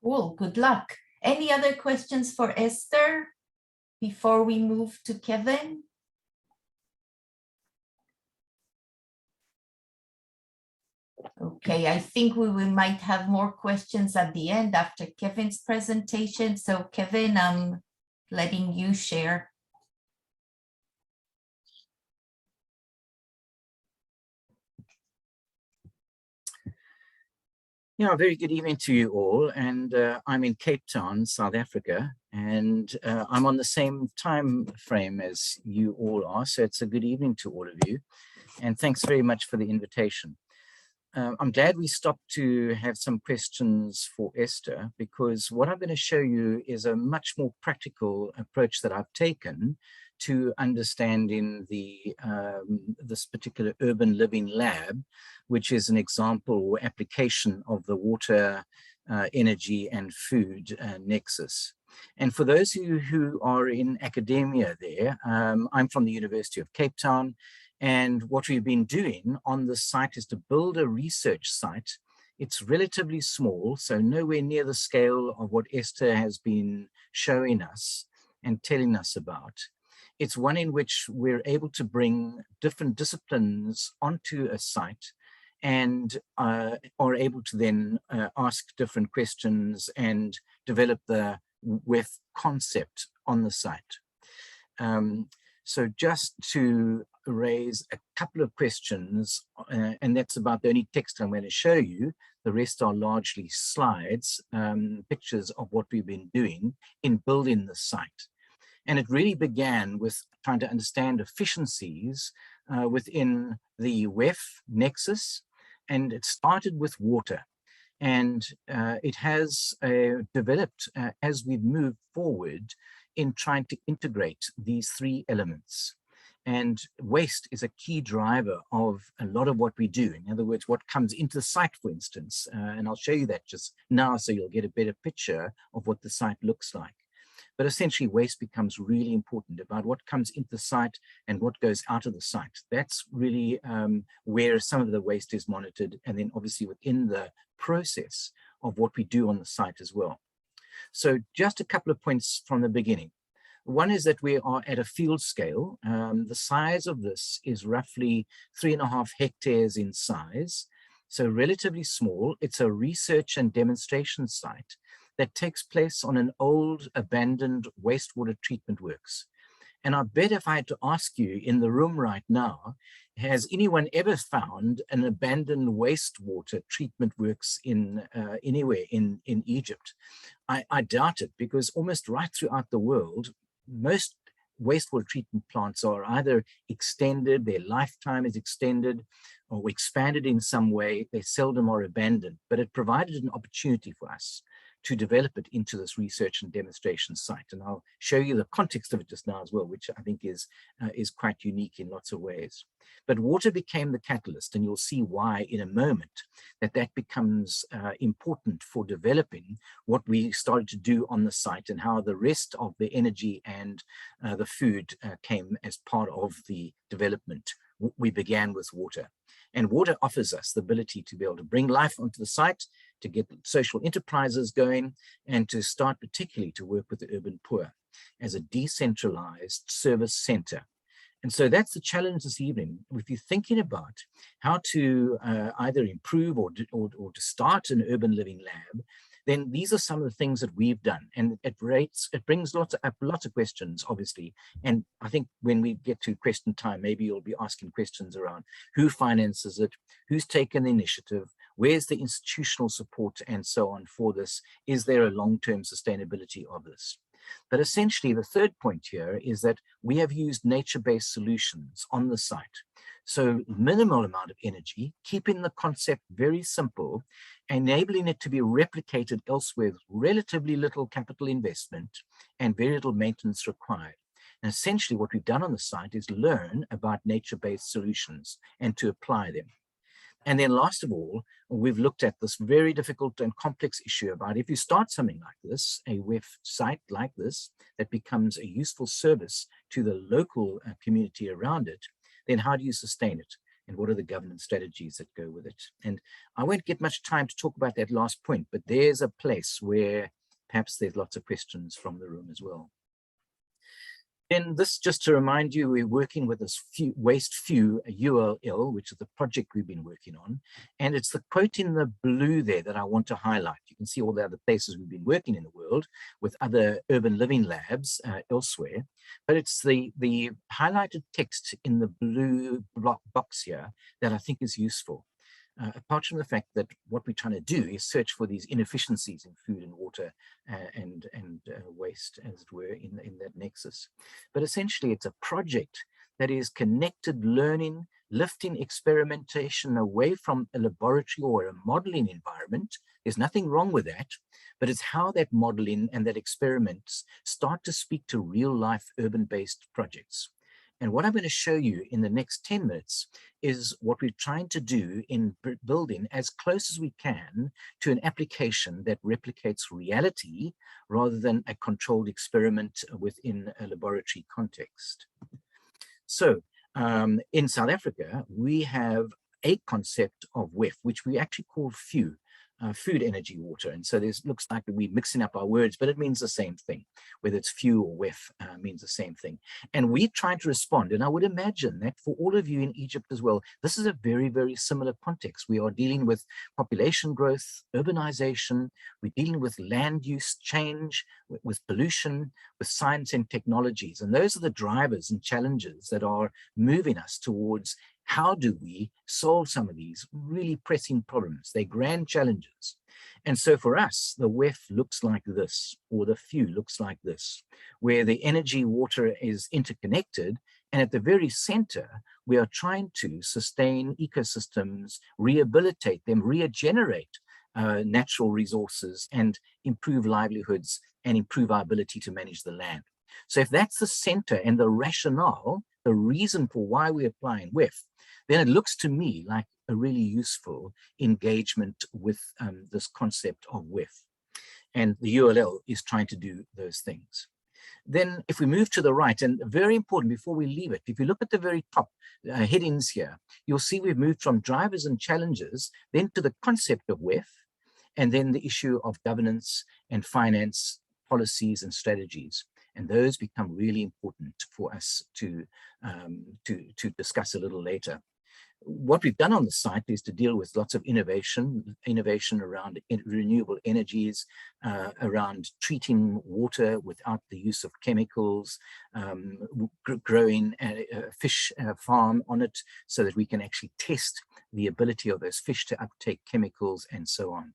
Cool, good luck. Any other questions for Esther before we move to Kevin? Okay, I think we might have more questions at the end after Kevin's presentation. So Kevin, I'm letting you share. Yeah, very good evening to you all. And I'm in Cape Town, South Africa, and I'm on the same time frame as you all are. So it's a good evening to all of you. And thanks very much for the invitation. I'm glad we stopped to have some questions for Esther, because what I'm going to show you is a much more practical approach that I've taken to understanding this particular urban living lab, which is an example or application of the water, energy and food nexus. And for those of you who are in academia there, I'm from the University of Cape Town. And what we've been doing on this site is to build a research site. It's relatively small, so nowhere near the scale of what Esther has been showing us and telling us about. It's one in which we're able to bring different disciplines onto a site and are able to then ask different questions and develop the WEF concept on the site. So just to raise a couple of questions, and that's about the only text I'm going to show you. The rest are largely slides, pictures of what we've been doing in building the site. And it really began with trying to understand efficiencies within the WEF nexus, and it started with water. And it has developed as we've moved forward in trying to integrate these three elements. And waste is a key driver of a lot of what we do. In other words, what comes into the site, for instance, and I'll show you that just now so you'll get a better picture of what the site looks like. But essentially, waste becomes really important about what comes into the site and what goes out of the site. That's really where some of the waste is monitored, and then obviously within the process of what we do on the site as well. So just a couple of points from the beginning. One is that we are at a field scale. The size of this is roughly 3.5 hectares in size, so relatively small. It's a research and demonstration site that takes place on an old abandoned wastewater treatment works. And I bet if I had to ask you in the room right now, Has anyone ever found an abandoned wastewater treatment works in anywhere in Egypt? I doubt it, because almost right throughout the world, most wastewater treatment plants are either extended, their lifetime is extended, or expanded in some way. They seldom are abandoned, but it provided an opportunity for us to develop it into this research and demonstration site. And I'll show you the context of it just now as well, which I think is quite unique in lots of ways. But water became the catalyst, and you'll see why in a moment, that becomes important for developing what we started to do on the site, and how the rest of the energy and the food came as part of the development. We began with water. And water offers us the ability to be able to bring life onto the site, to get social enterprises going, and to start particularly to work with the urban poor as a decentralized service center. And so that's the challenge this evening. If you're thinking about how to either improve or to start an urban living lab, then these are some of the things that we've done. And it brings lots of questions, obviously. And I think when we get to question time, maybe you'll be asking questions around who finances it, who's taken the initiative, where's the institutional support, and so on for this. Is there a long-term sustainability of this? But essentially, the third point here is that we have used nature-based solutions on the site. So minimal amount of energy, keeping the concept very simple, enabling it to be replicated elsewhere with relatively little capital investment and very little maintenance required. And essentially what we've done on the site is learn about nature-based solutions and to apply them. And then last of all, we've looked at this very difficult and complex issue about if you start something like this, a WEF site like this, that becomes a useful service to the local community around it, then how do you sustain it? And what are the governance strategies that go with it? And I won't get much time to talk about that last point, but there's a place where perhaps there's lots of questions from the room as well. Then this, just to remind you, we're working with this WasteFew ULL, which is the project we've been working on. And it's the quote in the blue there that I want to highlight. You can see all the other places we've been working in the world with other urban living labs elsewhere. But it's the highlighted text in the blue box here that I think is useful. Apart from the fact that what we're trying to do is search for these inefficiencies in food and water and waste, as it were, in that nexus. But essentially, it's a project that is connected learning, lifting experimentation away from a laboratory or a modeling environment. There's nothing wrong with that, but it's how that modeling and that experiments start to speak to real life urban-based projects. And what I'm going to show you in the next 10 minutes is what we're trying to do in building as close as we can to an application that replicates reality rather than a controlled experiment within a laboratory context. So in South Africa, we have a concept of WEF, which we actually call FEW, food, energy, water. And so this looks like we're mixing up our words, but it means the same thing. Whether it's FEW or WEF means the same thing. And we're trying to respond. And I would imagine that for all of you in Egypt as well, this is a very, very similar context. We are dealing with population growth, urbanization. We're dealing with land use change, with pollution, with science and technologies. And those are the drivers and challenges that are moving us towards how do we solve some of these really pressing problems? They're grand challenges. And so for us, the WEF looks like this, or the FEW looks like this, where the energy, water is interconnected. And at the very center, we are trying to sustain ecosystems, rehabilitate them, regenerate natural resources, and improve livelihoods and improve our ability to manage the land. So if that's the center and the rationale, the reason for why we're applying WEF, then it looks to me like a really useful engagement with this concept of WEF. And the ULL is trying to do those things. Then if we move to the right, and very important before we leave it, if you look at the very top headings here, you'll see we've moved from drivers and challenges, then to the concept of WEF, and then the issue of governance and finance, policies and strategies. And those become really important for us to discuss a little later. what we've done on the site is to deal with lots of innovation around renewable energies, around treating water without the use of chemicals, growing a fish farm on it so that we can actually test the ability of those fish to uptake chemicals and so on.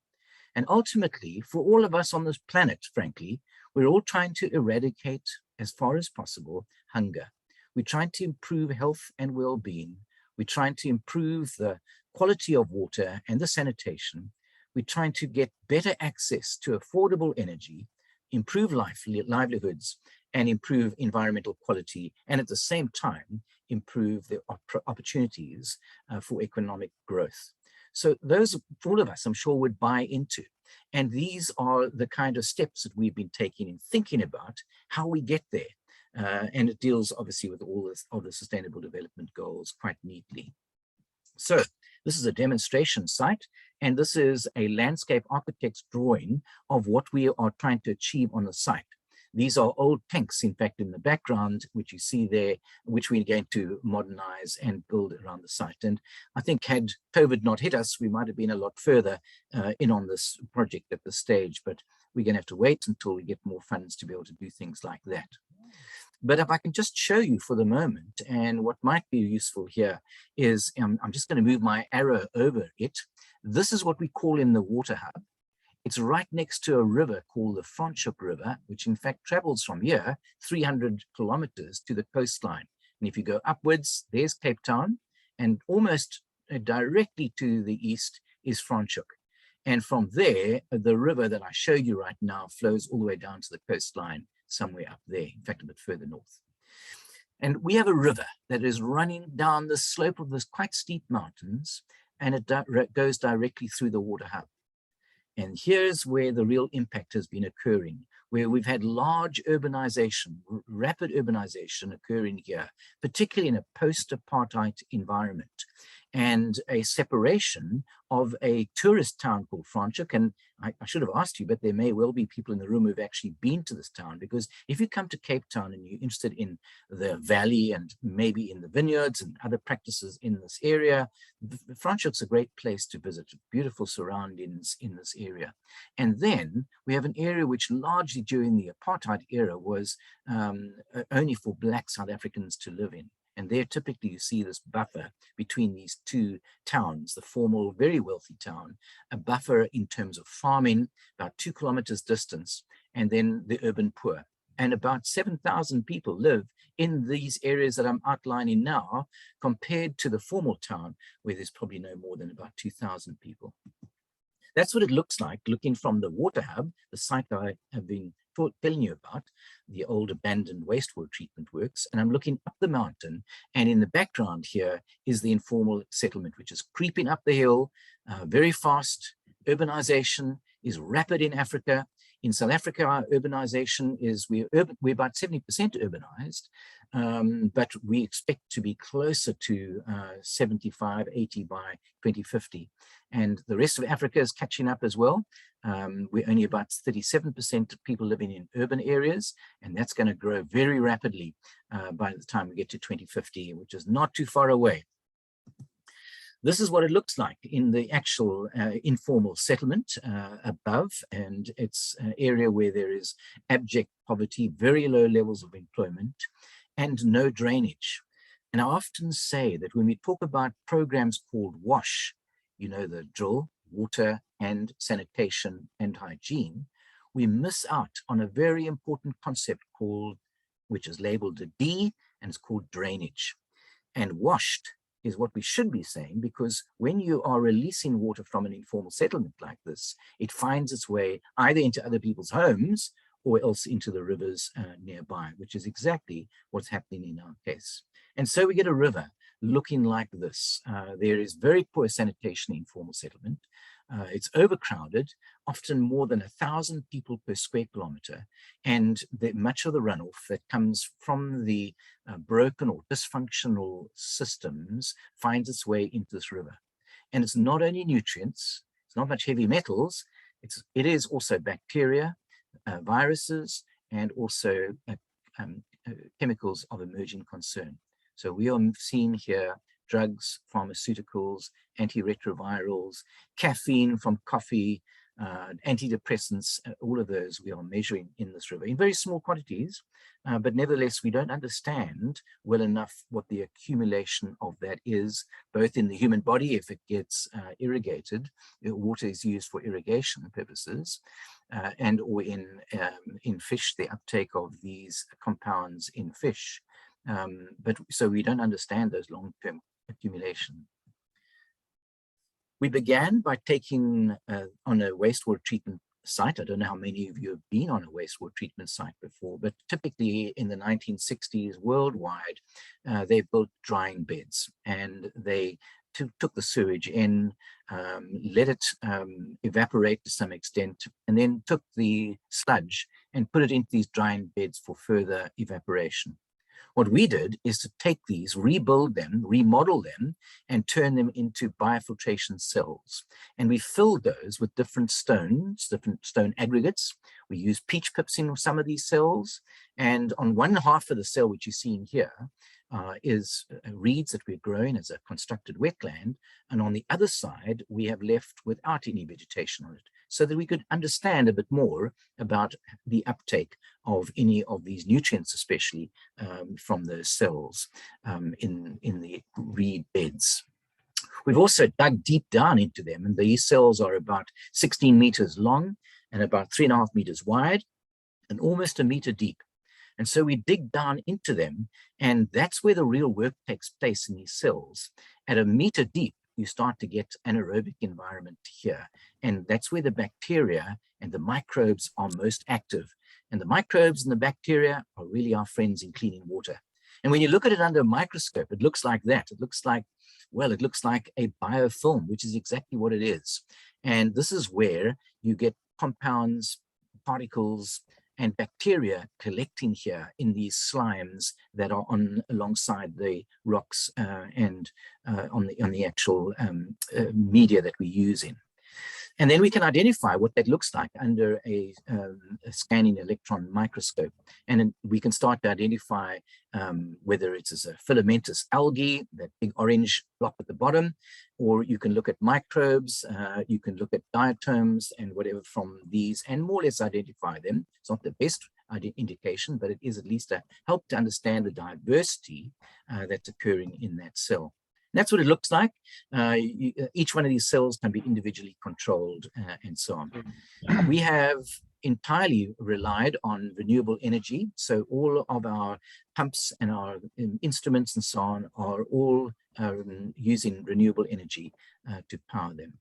And ultimately, for all of us on this planet, frankly, we're all trying to eradicate, as far as possible, hunger. We're trying to improve health and well-being. We're trying to improve the quality of water and the sanitation. We're trying to get better access to affordable energy, improve livelihoods, and improve environmental quality, and at the same time, improve the opportunities for economic growth. So those, all of us, I'm sure, would buy into. And these are the kind of steps that we've been taking in thinking about how we get there. And it deals obviously with all of the Sustainable Development Goals quite neatly. So this is a demonstration site, and this is a landscape architect's drawing of what we are trying to achieve on the site. These are old tanks, in fact, in the background, which you see there, which we're going to modernize and build around the site. And I think had COVID not hit us, we might have been a lot further in on this project at this stage, but we're going to have to wait until we get more funds to be able to do things like that. But if I can just show you for the moment, and what might be useful here is, I'm just going to move my arrow over it. This is what we call in the water hub. It's right next to a river called the Franschhoek River, which in fact travels from here 300 kilometers to the coastline. And if you go upwards, there's Cape Town, and almost directly to the east is Franschhoek. And from there, the river that I show you right now flows all the way down to the coastline, somewhere up there, in fact, a bit further north. And we have a river that is running down the slope of this quite steep mountains, and it goes directly through the water hub. And here's where the real impact has been occurring, where we've had large urbanization, rapid urbanization occurring here, particularly in a post-apartheid environment, and a separation of a tourist town called Franschhoek. And I should have asked you, but there may well be people in the room who've actually been to this town, because if you come to Cape Town and you're interested in the valley and maybe in the vineyards and other practices in this area, Franschhoek's a great place to visit, beautiful surroundings in this area. And then we have an area which largely during the apartheid era was only for Black South Africans to live in. And there typically you see this buffer between these two towns, the formal, very wealthy town, a buffer in terms of farming, about 2 kilometers distance, and then the urban poor. And about 7,000 people live in these areas that I'm outlining now, compared to the formal town, where there's probably no more than about 2,000 people. That's what it looks like looking from the water hub, the site that I have been telling you about, the old abandoned wastewater treatment works. And I'm looking up the mountain, and in the background here is the informal settlement, which is creeping up the hill very fast. Urbanization is rapid in Africa. In South Africa, our urbanization is, we're about 70% urbanized, but we expect to be closer to 75, 80 by 2050. And the rest of Africa is catching up as well. We're only about 37% of people living in urban areas, and that's going to grow very rapidly by the time we get to 2050, which is not too far away. This is what it looks like in the actual informal settlement above, and it's an area where there is abject poverty, very low levels of employment, and no drainage. And I often say that when we talk about programs called WASH, you know, the drill, water and sanitation and hygiene, we miss out on a very important concept called, which is labeled a D, and it's called drainage. And washed is what we should be saying, because when you are releasing water from an informal settlement like this, it finds its way either into other people's homes or else into the rivers nearby, which is exactly what's happening in our case. And so we get a river looking like this. There is very poor sanitation in informal settlement. It's overcrowded, often more than 1,000 people per square kilometer, and much of the runoff that comes from the broken or dysfunctional systems finds its way into this river. And it's not only nutrients, it's not much heavy metals, it is also bacteria, viruses, and also chemicals of emerging concern. So we are seeing here drugs, pharmaceuticals, antiretrovirals, caffeine from coffee, antidepressants, all of those we are measuring in this river in very small quantities, but nevertheless we don't understand well enough what the accumulation of that is, both in the human body if it gets irrigated, water is used for irrigation purposes, and or in fish, the uptake of these compounds in fish. But so we don't understand those long-term accumulation. We began by taking on a wastewater treatment site. I don't know how many of you have been on a wastewater treatment site before, but typically in the 1960s worldwide, they built drying beds and they took the sewage in, let it evaporate to some extent, and then took the sludge and put it into these drying beds for further evaporation. What we did is to take these, rebuild them, remodel them, and turn them into biofiltration cells. And we filled those with different stones, different stone aggregates. We used peach pips in some of these cells. And on one half of the cell, which you're seeing here, is reeds that we're growing as a constructed wetland. And on the other side, we have left without any vegetation on it, so that we could understand a bit more about the uptake of any of these nutrients, especially from those cells in the reed beds. We've also dug deep down into them, and these cells are about 16 meters long and about 3.5 meters wide and almost a meter deep. And so we dig down into them, and that's where the real work takes place in these cells. At a meter deep, you start to get anaerobic environment here. And that's where the bacteria and the microbes are most active. And the microbes and the bacteria are really our friends in cleaning water. And when you look at it under a microscope, it looks like that. It looks like, well, it looks like a biofilm, which is exactly what it is. And this is where you get compounds, particles, and bacteria collecting here in these slimes that are alongside the rocks and on the actual media that we use in. And then we can identify what that looks like under a scanning electron microscope. And then we can start to identify whether it's as a filamentous algae, that big orange block at the bottom, or you can look at microbes, you can look at diatoms and whatever from these and more or less identify them. It's not the best indication, but it is at least a help to understand the diversity that's occurring in that cell. That's what it looks like. Each one of these cells can be individually controlled and so on. We have entirely relied on renewable energy. So all of our pumps and our instruments and so on are all using renewable energy to power them.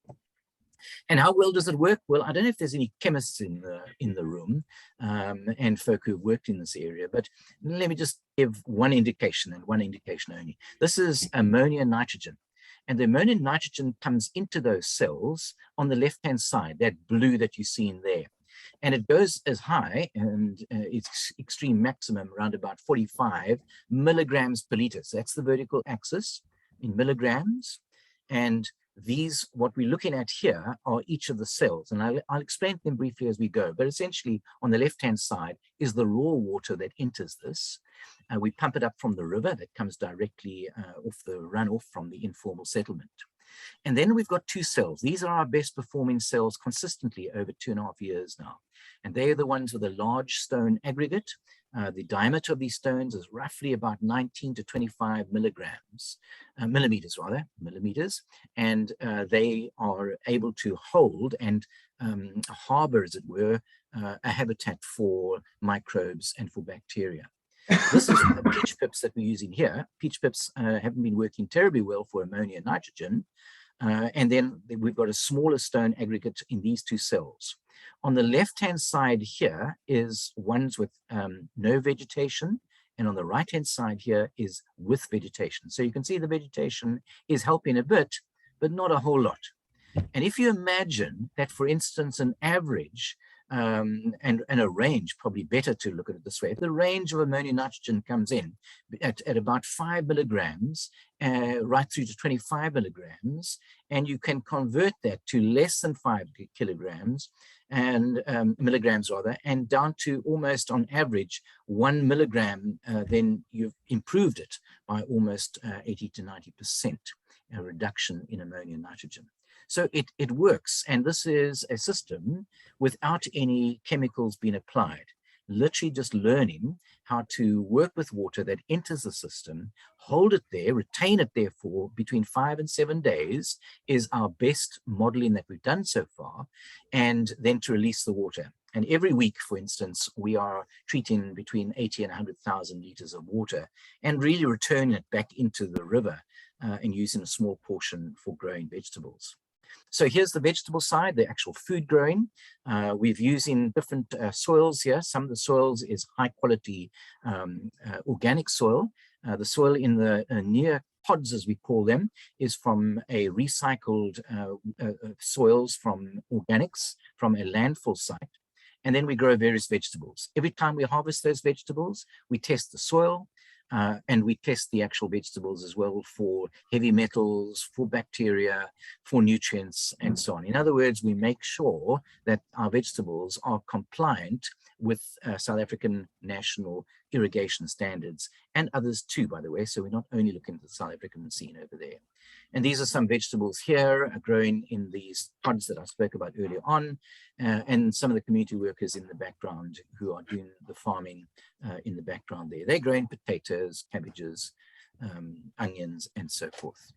And how well does it work? Well, I don't know if there's any chemists in the room and folk who've worked in this area, but let me just give one indication and one indication only. This is ammonia nitrogen. And the ammonia nitrogen comes into those cells on the left-hand side, that blue that you see in there. And it goes as high, and its extreme maximum around about 45 milligrams per liter. So that's the vertical axis in milligrams. And these, what we're looking at here, are each of the cells, and I'll explain them briefly as we go. But essentially, on the left-hand side is the raw water that enters this. We pump it up from the river that comes directly off the runoff from the informal settlement. And then we've got two cells. These are our best performing cells consistently over 2.5 years now. And they are the ones with a large stone aggregate. The diameter of these stones is roughly about 19 to 25 millimeters, and they are able to hold and harbor, as it were, a habitat for microbes and for bacteria. This is the peach pips that we're using here. Peach pips haven't been working terribly well for ammonia and nitrogen. And then we've got a smaller stone aggregate in these two cells. On the left-hand side here is ones with no vegetation, and on the right-hand side here is with vegetation. So you can see the vegetation is helping a bit, but not a whole lot. And if you imagine that, for instance, an average and a range, probably better to look at it this way. The range of ammonium nitrogen comes in at about 5 milligrams, right through to 25 milligrams, and you can convert that to less than 5 kilograms and milligrams rather, and down to almost on average 1 milligram, then you've improved it by almost 80 to 90% a reduction in ammonium nitrogen. So it works, and this is a system without any chemicals being applied, literally just learning how to work with water that enters the system, hold it there, retain it there for between 5 and 7 days is our best modeling that we've done so far, and then to release the water. And every week, for instance, we are treating between 80 and 100,000 liters of water and really returning it back into the river and using a small portion for growing vegetables. So here's the vegetable side, the actual food growing. We've using different soils here. Some of the soils is high quality organic soil. The soil in the near pods, as we call them, is from a recycled soils from organics from a landfill site. And then we grow various vegetables. Every time we harvest those vegetables, we test the soil, and we test the actual vegetables as well for heavy metals, for bacteria, for nutrients, and so on. In other words, we make sure that our vegetables are compliant with South African national irrigation standards and others too, by the way. So we're not only looking at the South African scene over there. And these are some vegetables here growing in these pods that I spoke about earlier on, and some of the community workers in the background who are doing the farming in the background there. They're growing potatoes, cabbages, onions, and so forth.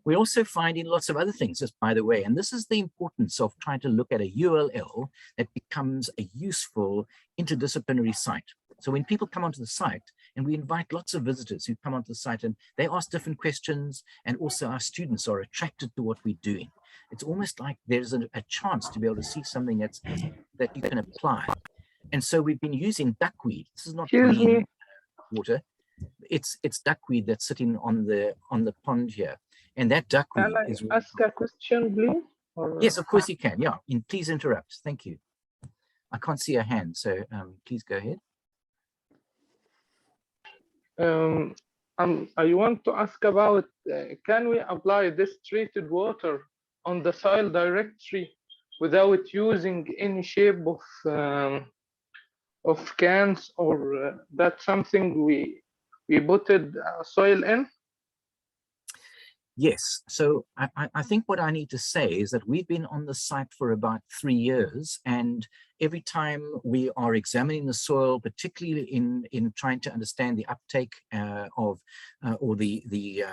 We're also finding lots of other things, just by the way, and this is the importance of trying to look at a ULL that becomes a useful interdisciplinary site. So when people come onto the site, and we invite lots of visitors who come onto the site and they ask different questions, and also our students are attracted to what we're doing. It's almost like there's a chance to be able to see something that you can apply. And so we've been using duckweed. This is not green water. It's duckweed that's sitting on the pond here. And that duckweed is... Can I ask a question, please? Or... Yes, of course you can. Yeah, please interrupt. Thank you. I can't see a hand, so please go ahead. I want to ask about, can we apply this treated water on the soil directly without using any shape of cans, or that's something we putted soil in? Yes, so I think what I need to say is that we've been on the site for about 3 years, and every time we are examining the soil, particularly in trying to understand the uptake or the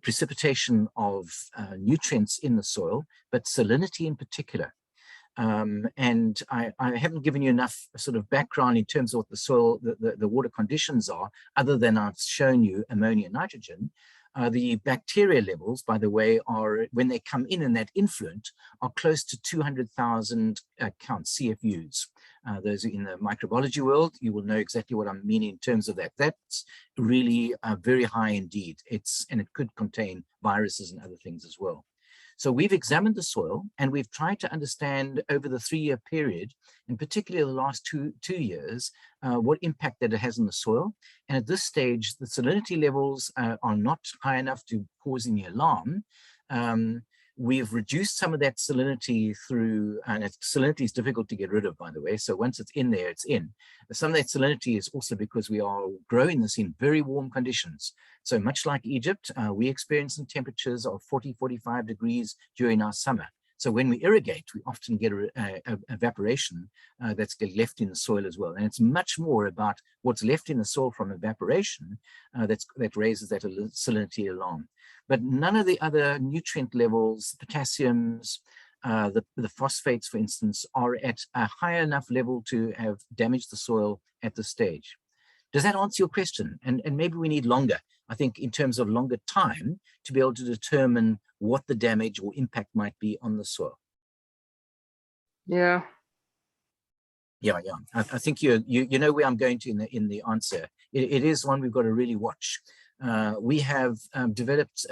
precipitation of nutrients in the soil, but salinity in particular. And I haven't given you enough sort of background in terms of what the soil, the water conditions are, other than I've shown you ammonia and nitrogen. The bacteria levels, by the way, are, when they come in that influent, are close to 200,000 counts, CFUs. Those are in the microbiology world. You will know exactly what I'm meaning in terms of that. That's really very high indeed. And it could contain viruses and other things as well. So we've examined the soil, and we've tried to understand over the 3-year period, and particularly the last two years, what impact that it has on the soil. And at this stage, the salinity levels are not high enough to cause any alarm. We've reduced some of that salinity through, and salinity is difficult to get rid of, by the way. So once it's in there, it's in. Some of that salinity is also because we are growing this in very warm conditions. So much like Egypt, we experience some temperatures of 40, 45 degrees during our summer. So when we irrigate, we often get evaporation that's left in the soil as well. And it's much more about what's left in the soil from evaporation that raises that salinity alarm. But none of the other nutrient levels, potassiums, the phosphates, for instance, are at a high enough level to have damaged the soil at this stage. Does that answer your question? And maybe we need longer, I think, in terms of longer time to be able to determine what the damage or impact might be on the soil. Yeah. Yeah. I think you know where I'm going to in the answer. It is one we've got to really watch. We have developed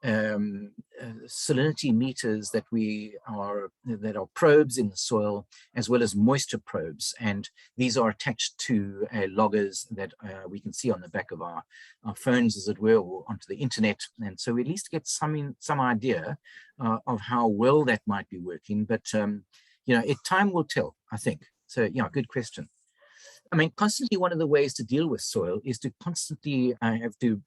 salinity meters that are probes in the soil, as well as moisture probes, and these are attached to loggers that we can see on the back of our phones, as it were, or onto the internet. And so we at least get some idea of how well that might be working. But time will tell, I think. So yeah, good question. I mean, constantly one of the ways to deal with soil is to constantly have to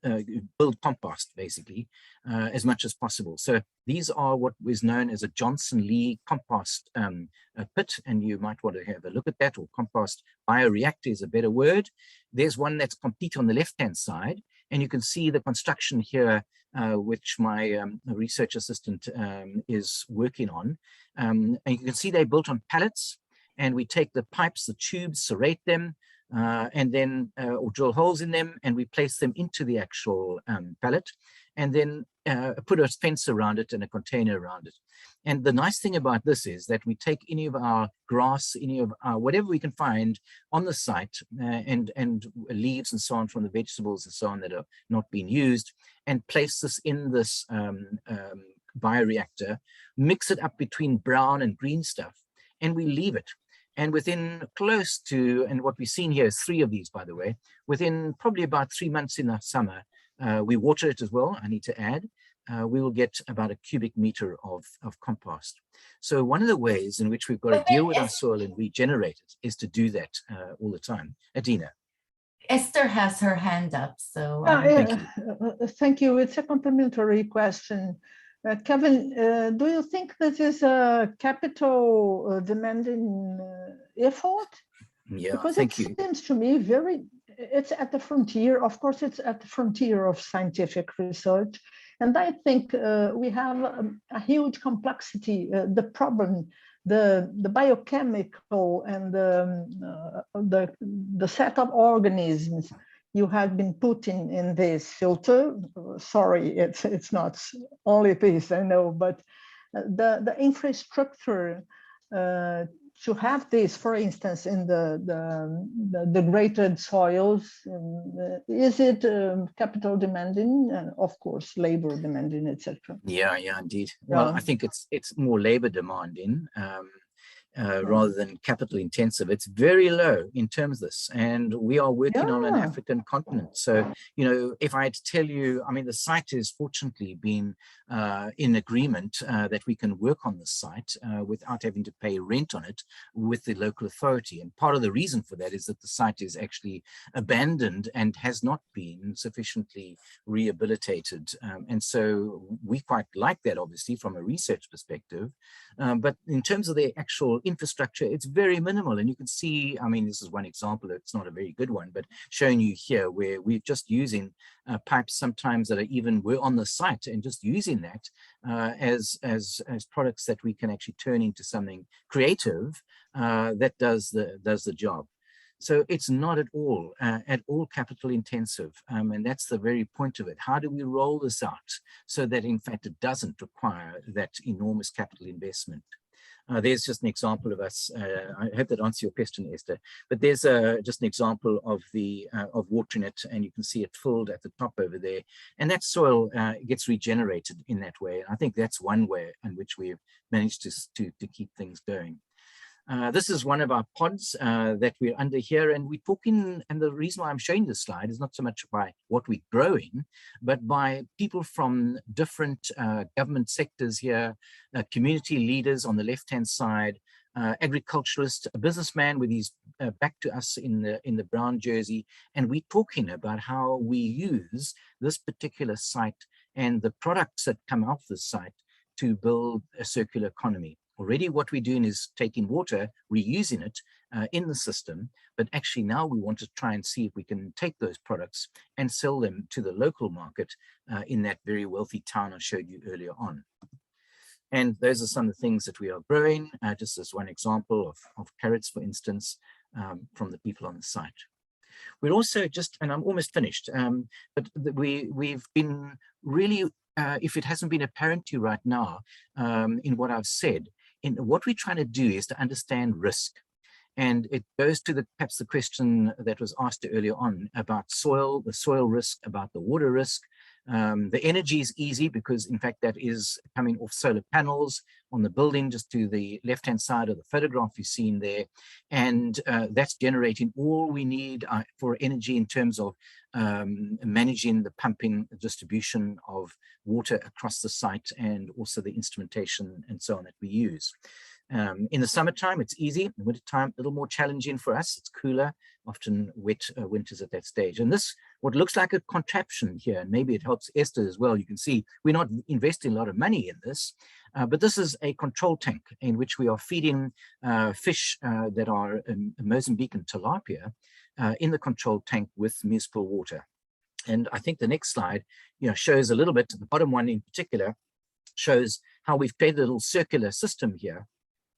build compost, basically, as much as possible. So these are what is known as a Johnson Lee compost pit, and you might want to have a look at that, or compost bioreactor is a better word. There's one that's complete on the left-hand side, and you can see the construction here, which my research assistant is working on. And you can see they're built on pallets. And we take the pipes, the tubes, serrate them, and then or drill holes in them, and we place them into the actual pallet, and then put a fence around it and a container around it. And the nice thing about this is that we take any of our grass, any of our whatever we can find on the site, and leaves and so on from the vegetables and so on that are not being used, and place this in this bioreactor, mix it up between brown and green stuff, and we leave it. And within close to, and what we've seen here is 3 of these, by the way, within probably about 3 months in the summer, we water it as well, I need to add, we will get about a cubic meter of compost. So one of the ways in which we've got to deal with our soil and regenerate it is to do that all the time. Adina. Esther has her hand up, so. Thank you. It's a complementary question. Kevin, do you think this is a capital demanding effort? Yeah, because thank it you. seems to me it's at the frontier. Of course, it's at the frontier of scientific research. And I think we have a huge complexity. The problem, the biochemical and the set of organisms you have been putting in this filter. Sorry, it's not only this, I know, but the infrastructure to have this, for instance, in the degraded soils, is it capital demanding? And of course, labor demanding, etc. Yeah, indeed. Well, I think it's more labor demanding. Rather than capital intensive. It's very low in terms of this, and we are working on an African continent. So, if I had to tell you, I mean, the site is fortunately been in agreement that we can work on the site without having to pay rent on it with the local authority. And part of the reason for that is that the site is actually abandoned and has not been sufficiently rehabilitated. And so we quite like that, obviously, from a research perspective. But in terms of the actual infrastructure, it's very minimal. And you can see, I mean, this is one example, it's not a very good one, but showing you here where we're just using pipes sometimes that were on the site, and just using that as products that we can actually turn into something creative that does the job. So it's not at all capital intensive. And that's the very point of it. How do we roll this out so that in fact it doesn't require that enormous capital investment? There's just an example of us. I hope that answers your question, Esther. But there's just an example of of watering it, and you can see it filled at the top over there. And that soil gets regenerated in that way. I think that's one way in which we've managed to keep things going. This is one of our pods that we're under here, and we're talking, and the reason why I'm showing this slide is not so much by what we're growing, but by people from different government sectors here, community leaders on the left-hand side, agriculturalist, a businessman with his back to us in the brown jersey, and we're talking about how we use this particular site and the products that come off the site to build a circular economy. Already what we're doing is taking water, reusing it in the system, but actually now we want to try and see if we can take those products and sell them to the local market in that very wealthy town I showed you earlier on. And those are some of the things that we are growing, just as one example of carrots, for instance, from the people on the site. We're also just, and I'm almost finished, but we've been really, if it hasn't been apparent to you right now in what I've said, what we're trying to do is to understand risk. And it goes to perhaps the question that was asked earlier on about soil, the soil risk, about the water risk, The energy is easy because, in fact, that is coming off solar panels on the building just to the left-hand side of the photograph you've seen there. And that's generating all we need for energy in terms of managing the pumping, distribution of water across the site, and also the instrumentation and so on that we use. In the summertime, it's easy. In the wintertime, a little more challenging for us. It's cooler, often wet winters at that stage. And this, what looks like a contraption here, and maybe it helps Esther as well. You can see we're not investing a lot of money in this, but this is a control tank in which we are feeding fish that are Mozambican tilapia in the control tank with municipal water. And I think the next slide, shows a little bit, the bottom one in particular, shows how we've created a little circular system here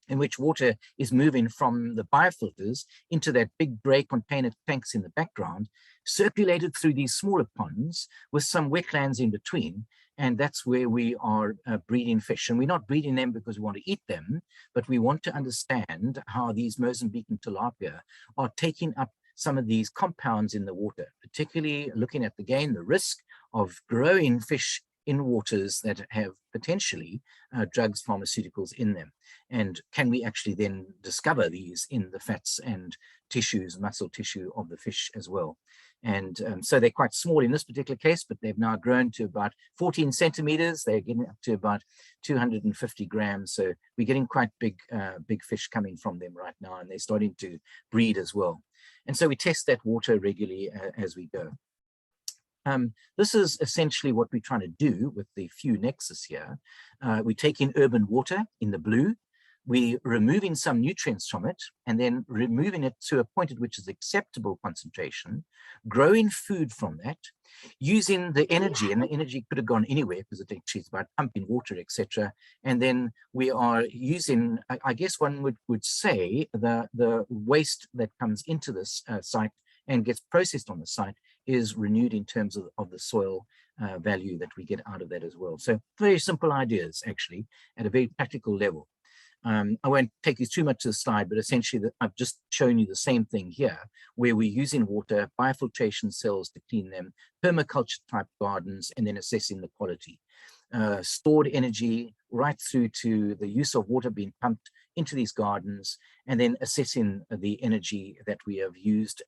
in which water is moving from the biofilters into that big gray container tanks in the background, circulated through these smaller ponds with some wetlands in between. And that's where we are breeding fish. And we're not breeding them because we want to eat them, but we want to understand how these Mozambican tilapia are taking up some of these compounds in the water, particularly looking at, again, the risk of growing fish in waters that have potentially drugs, pharmaceuticals in them. And can we actually then discover these in the fats and tissues, muscle tissue of the fish as well? And so they're quite small in this particular case, but they've now grown to about 14 centimeters. They're getting up to about 250 grams. So we're getting quite big, big fish coming from them right now, and they're starting to breed as well. And so we test that water regularly as we go. This is essentially what we're trying to do with the Few Nexus here. We're taking urban water in the blue, we're removing some nutrients from it, and then removing it to a point at which is acceptable concentration, growing food from that, using the energy, and the energy could have gone anywhere because it actually is about pumping water, etc. And then we are using, I guess one would say, the waste that comes into this site and gets processed on the site is renewed in terms of the soil value that we get out of that as well. So very simple ideas, actually, at a very practical level. I won't take you too much to the slide, but essentially I've just shown you the same thing here, where we're using water, biofiltration cells to clean them, permaculture type gardens, and then assessing the quality. Stored energy right through to the use of water being pumped into these gardens, and then assessing the energy that we have used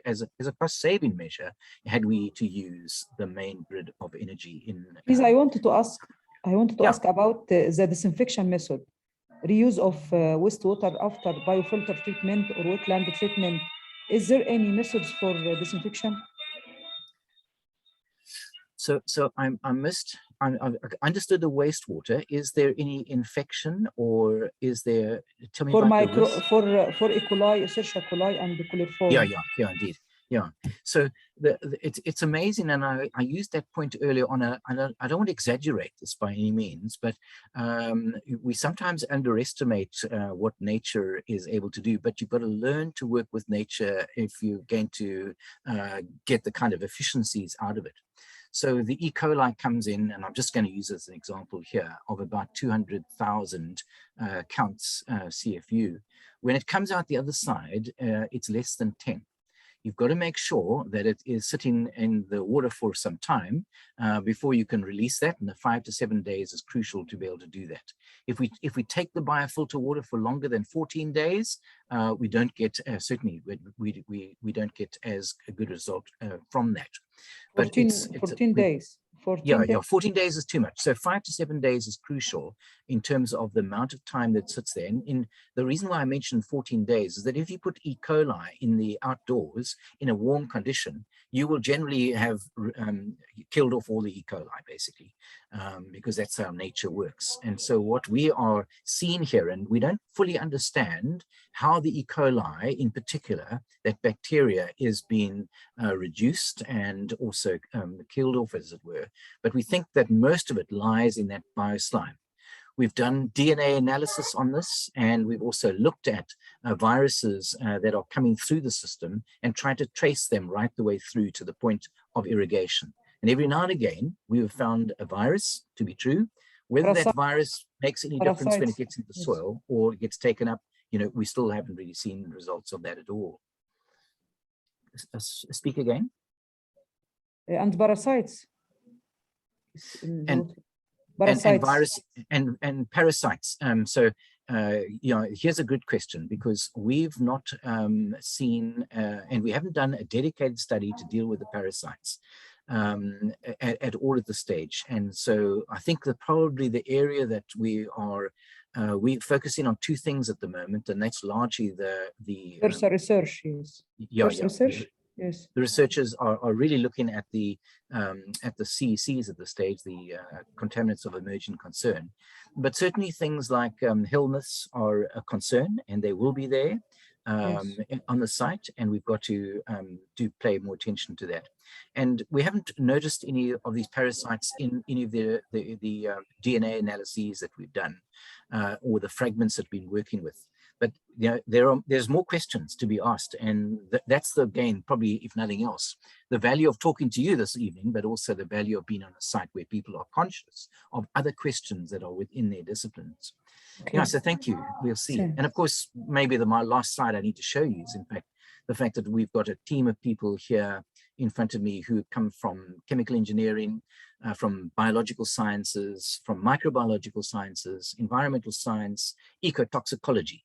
as a cost-saving measure had we to use the main grid of energy in. Please, I wanted to ask about the disinfection method, reuse of wastewater after biofilter treatment or wetland treatment. Is there any methods for disinfection? So I understood the wastewater. Is there any infection, or is there? Tell me for about the risk. for E. coli, Escherichia coli, and the coliform. Yeah, indeed. Yeah. So it's amazing, and I used that point earlier on. I don't want to exaggerate this by any means, but we sometimes underestimate what nature is able to do. But you've got to learn to work with nature if you're going to get the kind of efficiencies out of it. So the E. coli comes in, and I'm just going to use as an example here, of about 200,000 counts CFU. When it comes out the other side, it's less than 10. You've got to make sure that it is sitting in the water for some time before you can release that, and the 5 to 7 days is crucial to be able to do that. If we take the biofilter water for longer than 14 days, we don't get, certainly we don't get as a good result from that. But 14 days. 14 days is too much. So 5 to 7 days is crucial in terms of the amount of time that sits there. And the reason why I mentioned 14 days is that if you put E. coli in the outdoors in a warm condition, you will generally have killed off all the E. coli, basically, because that's how nature works. And so what we are seeing here, and we don't fully understand how the E. coli in particular, that bacteria, is being reduced and also killed off, as it were. But we think that most of it lies in that bioslime. We've done DNA analysis on this, and we've also looked at viruses that are coming through the system and tried to trace them right the way through to the point of irrigation. And every now and again, we have found a virus to be true. Whether that virus makes any difference when it gets into the soil or it gets taken up, we still haven't really seen results of that at all. Speak again. And parasites. in And- water. and Parasites. virus and parasites. You know, here's a good question, because we've not seen and we haven't done a dedicated study to deal with the parasites at all at this stage. And so I think that probably the area that we're focusing on two things at the moment, and that's largely the First research, yes. yeah, First yeah. research, yes. The researchers are really looking at the CECs at this stage, the contaminants of emerging concern. But certainly things like helminths are a concern, and they will be there on the site, and we've got to pay more attention to that. And we haven't noticed any of these parasites in any of the DNA analyses that we've done, or the fragments that we've been working with. But you know, there's more questions to be asked, and that's the gain, probably, if nothing else, the value of talking to you this evening, but also the value of being on a site where people are conscious of other questions that are within their disciplines. Okay. Yeah, so thank you. We'll see. Same. And of course, maybe my last slide I need to show you is, in fact, the fact that we've got a team of people here in front of me who come from chemical engineering, from biological sciences, from microbiological sciences, environmental science, ecotoxicology.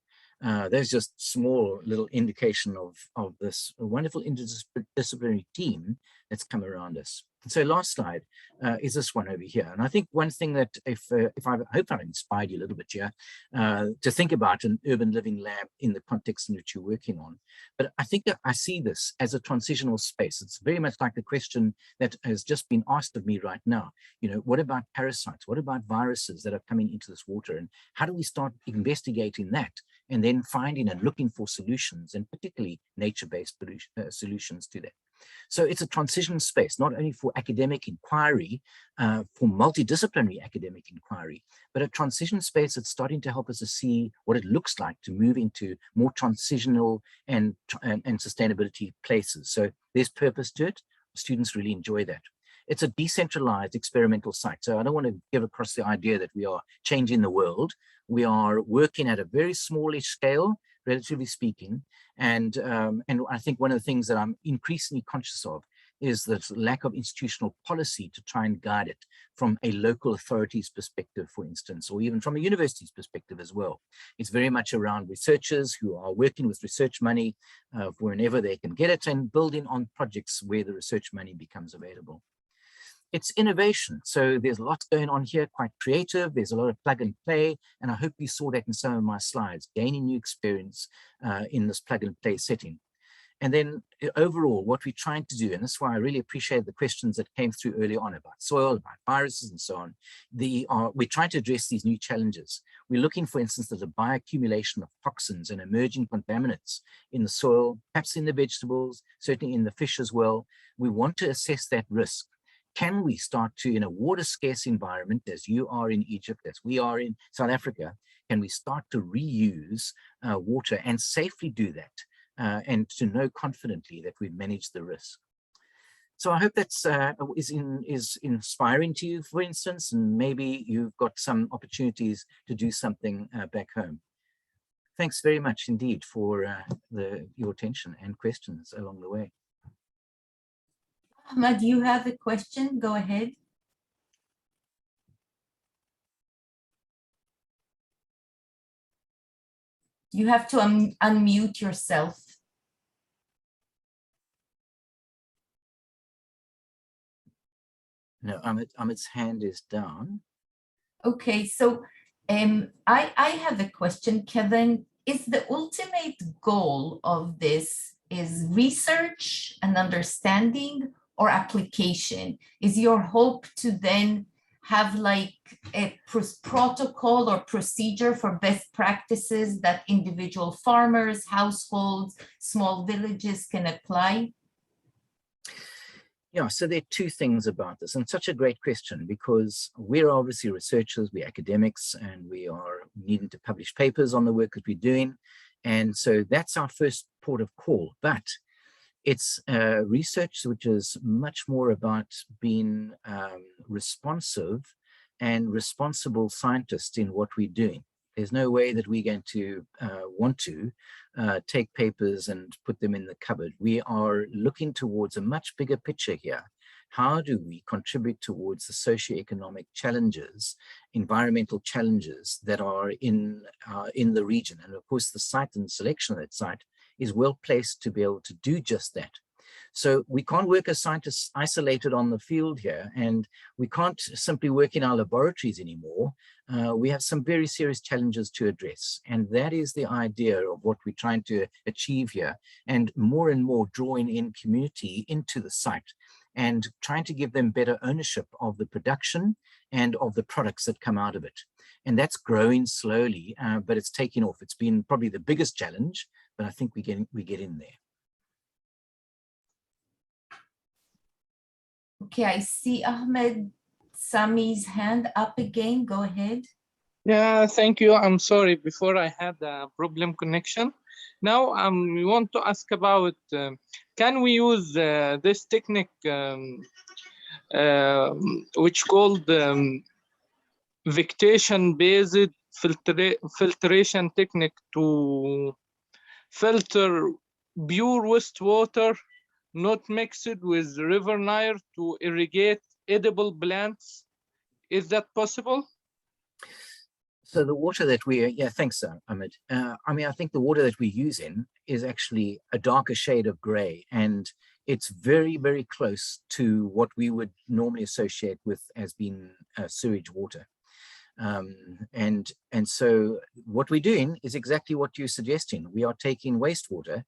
There's just small little indication of this wonderful interdisciplinary team that's come around us. So last slide is this one over here. And I think one thing that I hope I've inspired you a little bit here to think about an urban living lab in the context in which you're working on. But I think that I see this as a transitional space. It's very much like the question that has just been asked of me right now. You know, what about parasites? What about viruses that are coming into this water? And how do we start investigating that? And then finding and looking for solutions, and particularly nature-based solutions to that. So it's a transition space, not only for academic inquiry, for multidisciplinary academic inquiry, but a transition space that's starting to help us to see what it looks like to move into more transitional and sustainability places. So there's purpose to it. Students really enjoy that. It's a decentralized experimental site. So I don't want to give across the idea that we are changing the world. We are working at a very smallish scale, relatively speaking. And I think one of the things that I'm increasingly conscious of is the lack of institutional policy to try and guide it from a local authority's perspective, for instance, or even from a university's perspective as well. It's very much around researchers who are working with research money whenever they can get it, and building on projects where the research money becomes available. It's innovation. So there's lots going on here, quite creative. There's a lot of plug and play. And I hope you saw that in some of my slides, gaining new experience in this plug and play setting. And then overall, what we're trying to do, and that's why I really appreciate the questions that came through early on about soil, about viruses and so on. We're trying to address these new challenges. We're looking, for instance, at the bioaccumulation of toxins and emerging contaminants in the soil, perhaps in the vegetables, certainly in the fish as well. We want to assess that risk. Can we start to, in a water scarce environment, as you are in Egypt, as we are in South Africa, can we start to reuse water and safely do that, and to know confidently that we've managed the risk? So I hope that's is inspiring to you, for instance, and maybe you've got some opportunities to do something back home. Thanks very much indeed for your attention and questions along the way. Ahmad, you have a question? Go ahead. You have to unmute yourself. No, Ahmed's hand is down. Okay, so I have a question, Kevin. Is the ultimate goal of this is research and understanding, or application? Is your hope to then have like a protocol or procedure for best practices that individual farmers, households, small villages can apply? Yeah, so there are two things about this, and such a great question, because we're obviously researchers, we're academics, and we are needing to publish papers on the work that we're doing. And so that's our first port of call. But it's research which is much more about being responsive and responsible scientists in what we're doing. There's no way that we're going to want to take papers and put them in the cupboard. We are looking towards a much bigger picture here how do we contribute towards the socioeconomic challenges, environmental challenges that are in the region. And of course, the site and selection of that site is well placed to be able to do just that. So we can't work as scientists isolated on the field here, and we can't simply work in our laboratories anymore. We have some very serious challenges to address, and that is the idea of what we're trying to achieve here, and more drawing in community into the site and trying to give them better ownership of the production and of the products that come out of it. And that's growing slowly, but it's taking off. It's been probably the biggest challenge, but I think we get in there. Okay, I see Ahmed Sami's hand up again. Go ahead. Yeah, thank you. I'm sorry, before I had a problem connection. Now we want to ask about, can we use this technique which called vegetation-based filtration technique to filter pure wastewater, not mixed with River Nile, to irrigate edible plants? Is that possible? So the water that thanks, Ahmed. I mean, I think the water that we're using is actually a darker shade of gray, and it's very, very close to what we would normally associate with as being sewage water. And so what we're doing is exactly what you're suggesting. We are taking wastewater,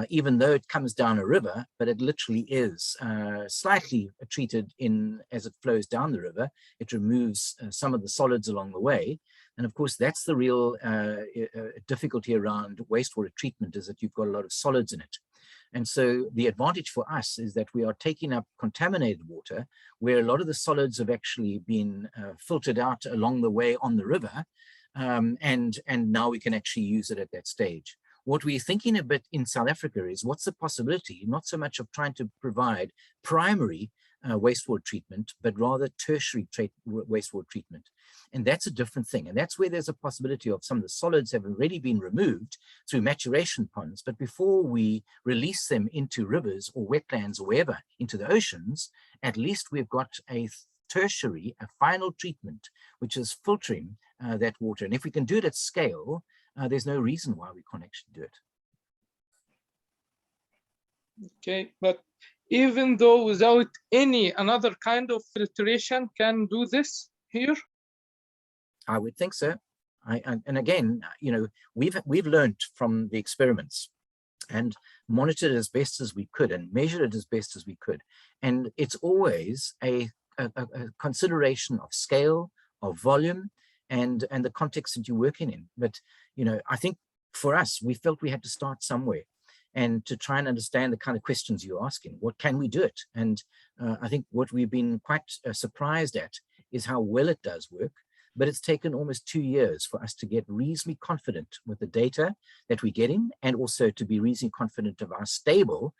even though it comes down a river, but it literally is slightly treated as it flows down the river. It removes some of the solids along the way. And of course, that's the real difficulty around wastewater treatment, is that you've got a lot of solids in it. And so the advantage for us is that we are taking up contaminated water where a lot of the solids have actually been filtered out along the way on the river. And now we can actually use it at that stage. What we're thinking a bit in South Africa is, what's the possibility, not so much of trying to provide primary wastewater treatment, but rather tertiary wastewater treatment. And that's a different thing. And that's where there's a possibility of some of the solids have already been removed through maturation ponds. But before we release them into rivers or wetlands or wherever, into the oceans, at least we've got a tertiary, a final treatment, which is filtering that water. And if we can do it at scale, there's no reason why we can't actually do it. Okay, but even though without any another kind of filtration can do this here? I would think so. And again, you know, we've learned from the experiments and monitored as best as we could and measured it as best as we could. And it's always a consideration of scale, of volume, and the context that you're working in. But, you know, I think for us, we felt we had to start somewhere and to try and understand the kind of questions you're asking. What can we do it? And I think what we've been quite surprised at is how well it does work. But it's taken almost 2 years for us to get reasonably confident with the data that we're getting, and also to be reasonably confident of how stable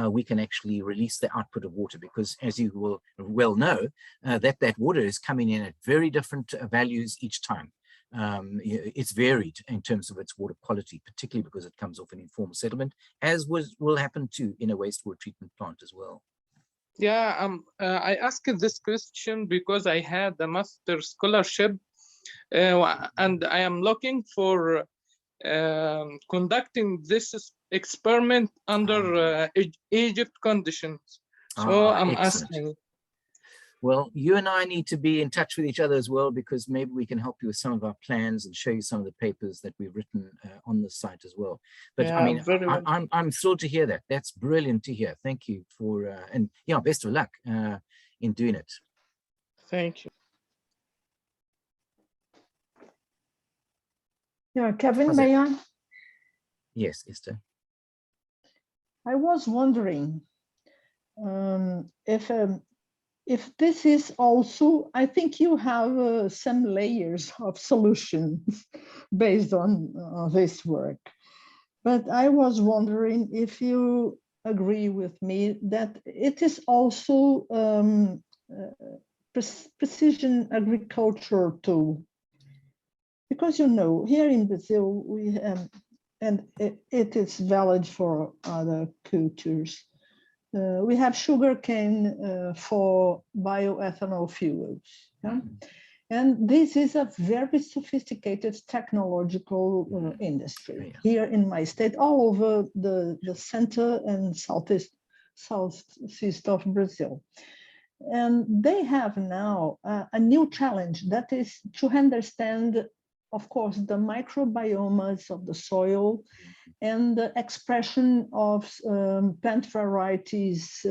we can actually release the output of water. Because as you will well know, that water is coming in at very different values each time. It's varied in terms of its water quality, particularly because it comes off an informal settlement, as will happen too in a wastewater treatment plant as well. Yeah, I asked this question because I had a master scholarship and I am looking for conducting this experiment under Egypt conditions. So I'm asking. Well, you and I need to be in touch with each other as well, because maybe we can help you with some of our plans and show you some of the papers that we've written on the site as well. But yeah, I mean, I'm thrilled to hear that. That's brilliant to hear. Thank you for, and yeah, best of luck in doing it. Thank you. Yeah, Kevin, may I? Yes, Esther. I was wondering if this is also, I think you have some layers of solutions based on this work. But I was wondering if you agree with me that it is also precision agriculture too. Because, you know, here in Brazil, we have, and it is valid for other cultures, we have sugarcane for bioethanol fuels. Yeah? And this is a very sophisticated technological industry here in my state, all over the center and southeast of Brazil. And they have now a new challenge, that is to understand, of course, the microbiomes of the soil and the expression of plant varieties,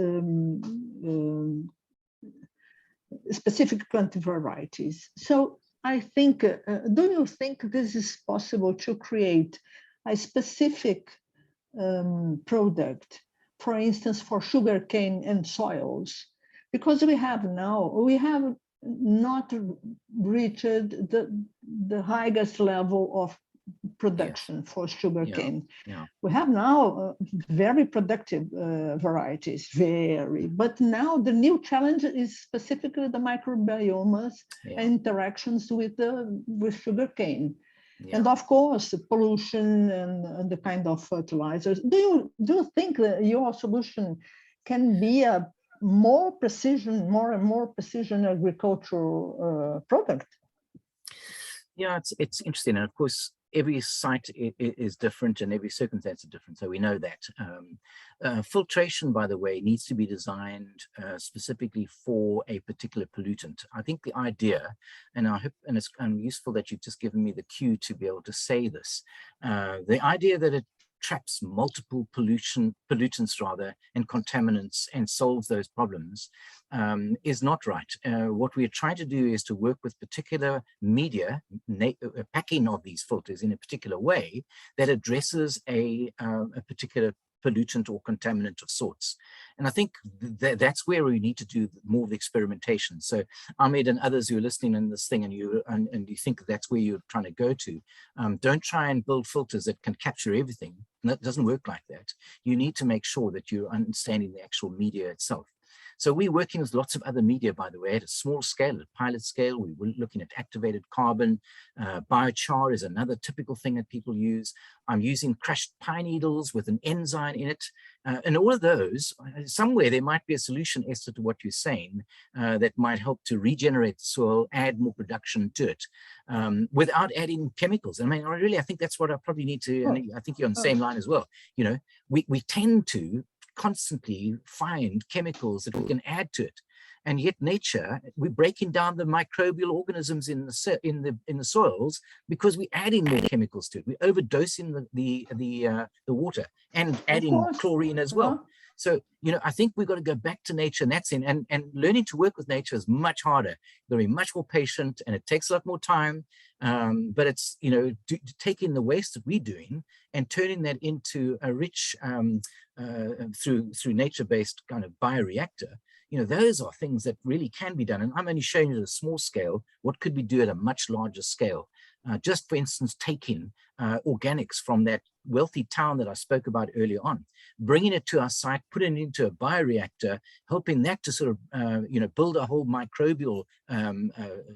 specific plant varieties. So I think, do you think this is possible to create a specific product, for instance, for sugarcane and soils? Because we have not reached the highest level of production for sugarcane. We have now very productive varieties, but now the new challenge is specifically the microbiomes and interactions with sugarcane. And of course, pollution and the kind of fertilizers. Do you think that your solution can be a more and more precision agricultural product? Yeah, it's interesting. And of course, every site is different and every circumstance is different. So we know that. Filtration, by the way, needs to be designed specifically for a particular pollutant. I think the idea, and I hope, and it's useful that you've just given me the cue to be able to say this, the idea that it traps multiple pollutants rather and contaminants and solves those problems is not right. What we are trying to do is to work with particular media, packing of these filters in a particular way that addresses a particular pollutant or contaminant of sorts. And I think that's where we need to do more of the experimentation. So Ahmed and others who are listening in this thing and you think that's where you're trying to go to, don't try and build filters that can capture everything. That doesn't work like that. You need to make sure that you're understanding the actual media itself. So we're working with lots of other media, by the way, at a small scale, at pilot scale. We're looking at activated carbon. Biochar is another typical thing that people use. I'm using crushed pine needles with an enzyme in it. And all of those, somewhere there might be a solution, Esther, to what you're saying, that might help to regenerate the soil, add more production to it, without adding chemicals. I mean, I think that's what I probably need to, and I think you're on the same line as well. You know, we tend to constantly find chemicals that we can add to it, and yet nature, we're breaking down the microbial organisms in the soils because we're adding more chemicals to it. We're overdosing the water and adding chlorine as well. So, you know, I think we've got to go back to nature, and that's and learning to work with nature is much harder. You've got to be much more patient, and it takes a lot more time. But it's, you know, taking the waste that we're doing and turning that into a rich, through nature-based kind of bioreactor. You know, those are things that really can be done. And I'm only showing you at a small scale. What could we do at a much larger scale? Just for instance, taking organics from that wealthy town that I spoke about earlier on, bringing it to our site, putting it into a bioreactor, helping that to sort of, you know, build a whole microbial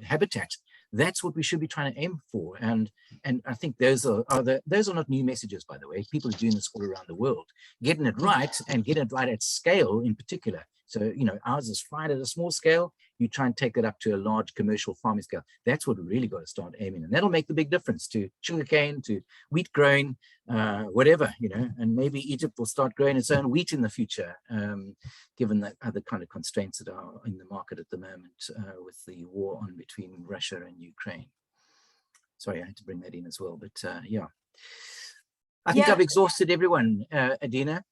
habitat. That's what we should be trying to aim for. And I think those are not new messages, by the way. People are doing this all around the world, getting it right and getting it right at scale in particular. So, you know, ours is fine at a small scale. You try and take it up to a large commercial farming scale. That's what we really got to start aiming. And that'll make the big difference to sugarcane, to wheat growing, whatever, you know, and maybe Egypt will start growing its own wheat in the future, given the other kind of constraints that are in the market at the moment with the war on between Russia and Ukraine. Sorry, I had to bring that in as well, but yeah. I think I've exhausted everyone, Adina.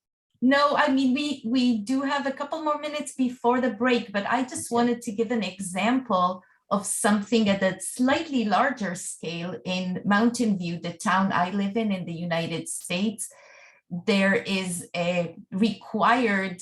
No, I mean, we do have a couple more minutes before the break, but I just wanted to give an example of something at a slightly larger scale in Mountain View, the town I live in the United States. There is a required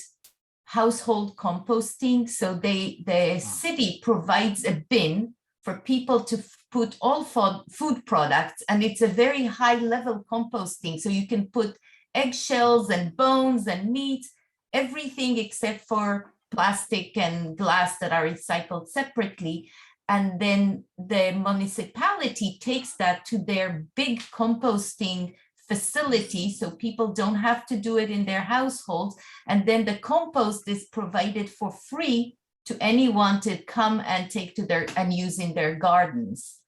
household composting. So the city provides a bin for people to put all food products, and it's a very high level composting. So you can put eggshells and bones and meat, everything except for plastic and glass that are recycled separately. And then the municipality takes that to their big composting facility so people don't have to do it in their households. And then the compost is provided for free to anyone to come and take to their and use in their gardens.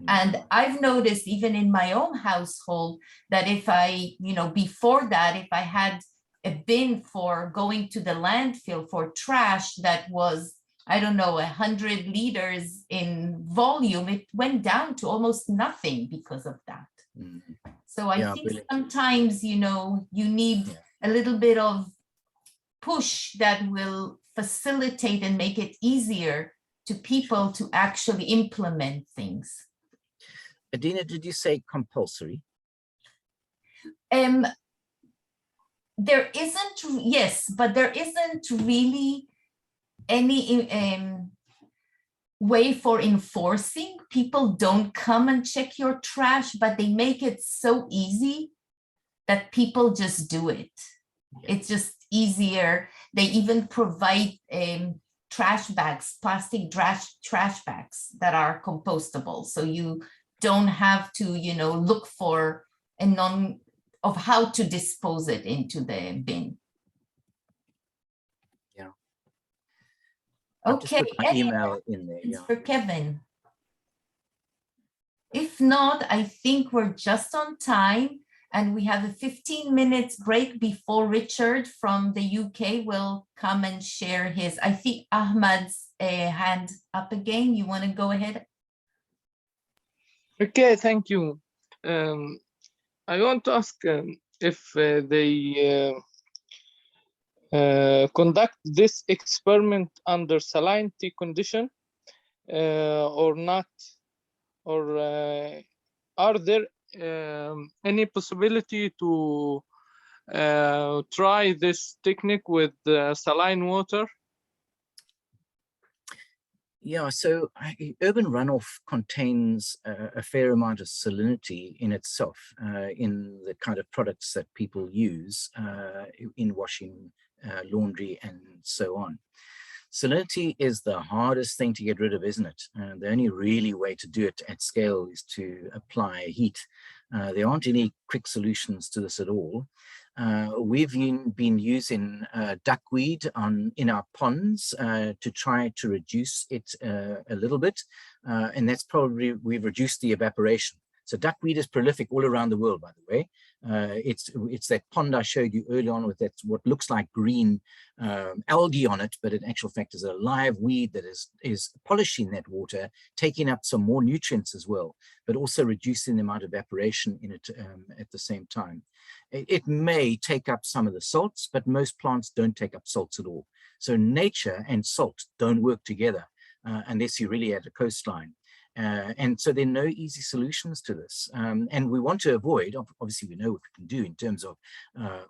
And I've noticed even in my own household that if I, before that, if I had a bin for going to the landfill for trash that was, I don't know, 100 liters in volume, it went down to almost nothing because of that. So I think sometimes, you need a little bit of push that will facilitate and make it easier to people to actually implement things. Adina, did you say compulsory? There isn't, yes, but there isn't really any way for enforcing. People don't come and check your trash, but they make it so easy that people just do it. It's just easier. They even provide trash bags, plastic trash bags that are compostable. So you don't have to, look for of how to dispose it into the bin. Yeah. Okay. Just put my email in there. It's for Kevin. If not, I think we're just on time and we have a 15 minutes break before Richard from the UK will come and share his. I see Ahmad's hand up again. You want to go ahead? Okay, thank you. I want to ask if they conduct this experiment under salinity condition or not, or are there any possibility to try this technique with saline water? Yeah, so urban runoff contains a fair amount of salinity in itself, in the kind of products that people use in washing, laundry, and so on. Salinity is the hardest thing to get rid of, isn't it? The only really way to do it at scale is to apply heat. There aren't any quick solutions to this at all. We've been using duckweed in our ponds to try to reduce it a little bit, and that's probably, we've reduced the evaporation. So duckweed is prolific all around the world, by the way. It's that pond I showed you early on with that what looks like green algae on it, but in actual fact is a live weed that is polishing that water, taking up some more nutrients as well, but also reducing the amount of evaporation in it at the same time. It may take up some of the salts, but most plants don't take up salts at all. So nature and salt don't work together unless you're really at a coastline. And so there are no easy solutions to this. And we want to avoid, obviously we know what we can do in terms of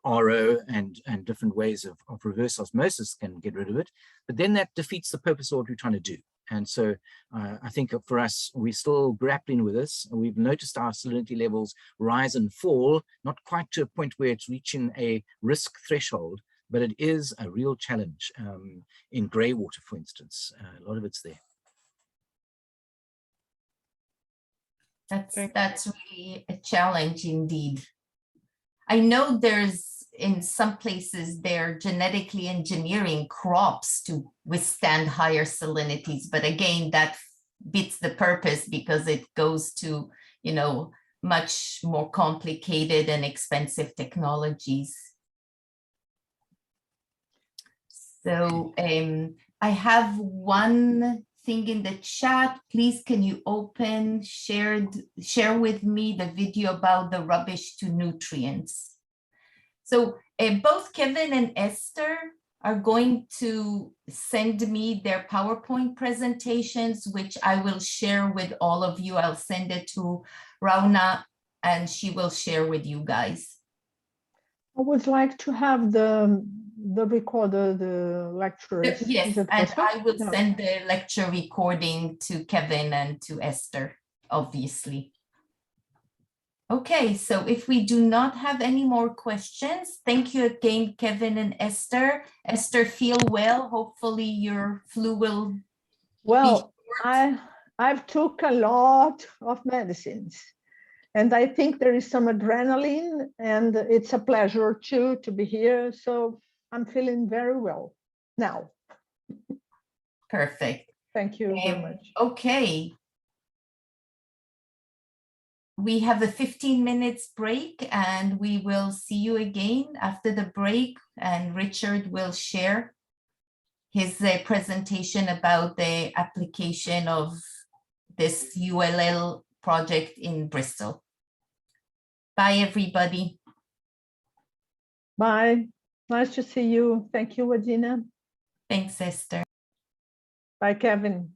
RO and different ways of reverse osmosis can get rid of it, but then that defeats the purpose of what we're trying to do. And so I think for us, we're still grappling with this. We've noticed our salinity levels rise and fall, not quite to a point where it's reaching a risk threshold, but it is a real challenge in grey water, for instance. A lot of it's there. That's really a challenge indeed. I know there's in some places they're genetically engineering crops to withstand higher salinities, but again, that beats the purpose because it goes to, you know, much more complicated and expensive technologies. So I have one thing in the chat. Please, can you share with me the video about the rubbish to nutrients? So both Kevin and Esther are going to send me their PowerPoint presentations, which I will share with all of you. I'll send it to Rauna and she will share with you guys. I would like to have the recorder, the lectures. Yes, and I will send the lecture recording to Kevin and to Esther, obviously. Okay, so if we do not have any more questions, thank you again, Kevin and Esther. Esther, feel well. Hopefully your flu will. Well, I've took a lot of medicines. And I think there is some adrenaline, and it's a pleasure too to be here. So I'm feeling very well now. Perfect. Thank you very much. Okay. We have a 15 minutes break, and we will see you again after the break, and Richard will share his presentation about the application of this ULL project in Bristol. Bye, everybody. Bye. Nice to see you. Thank you, Adina. Thanks, Esther. Bye, Kevin.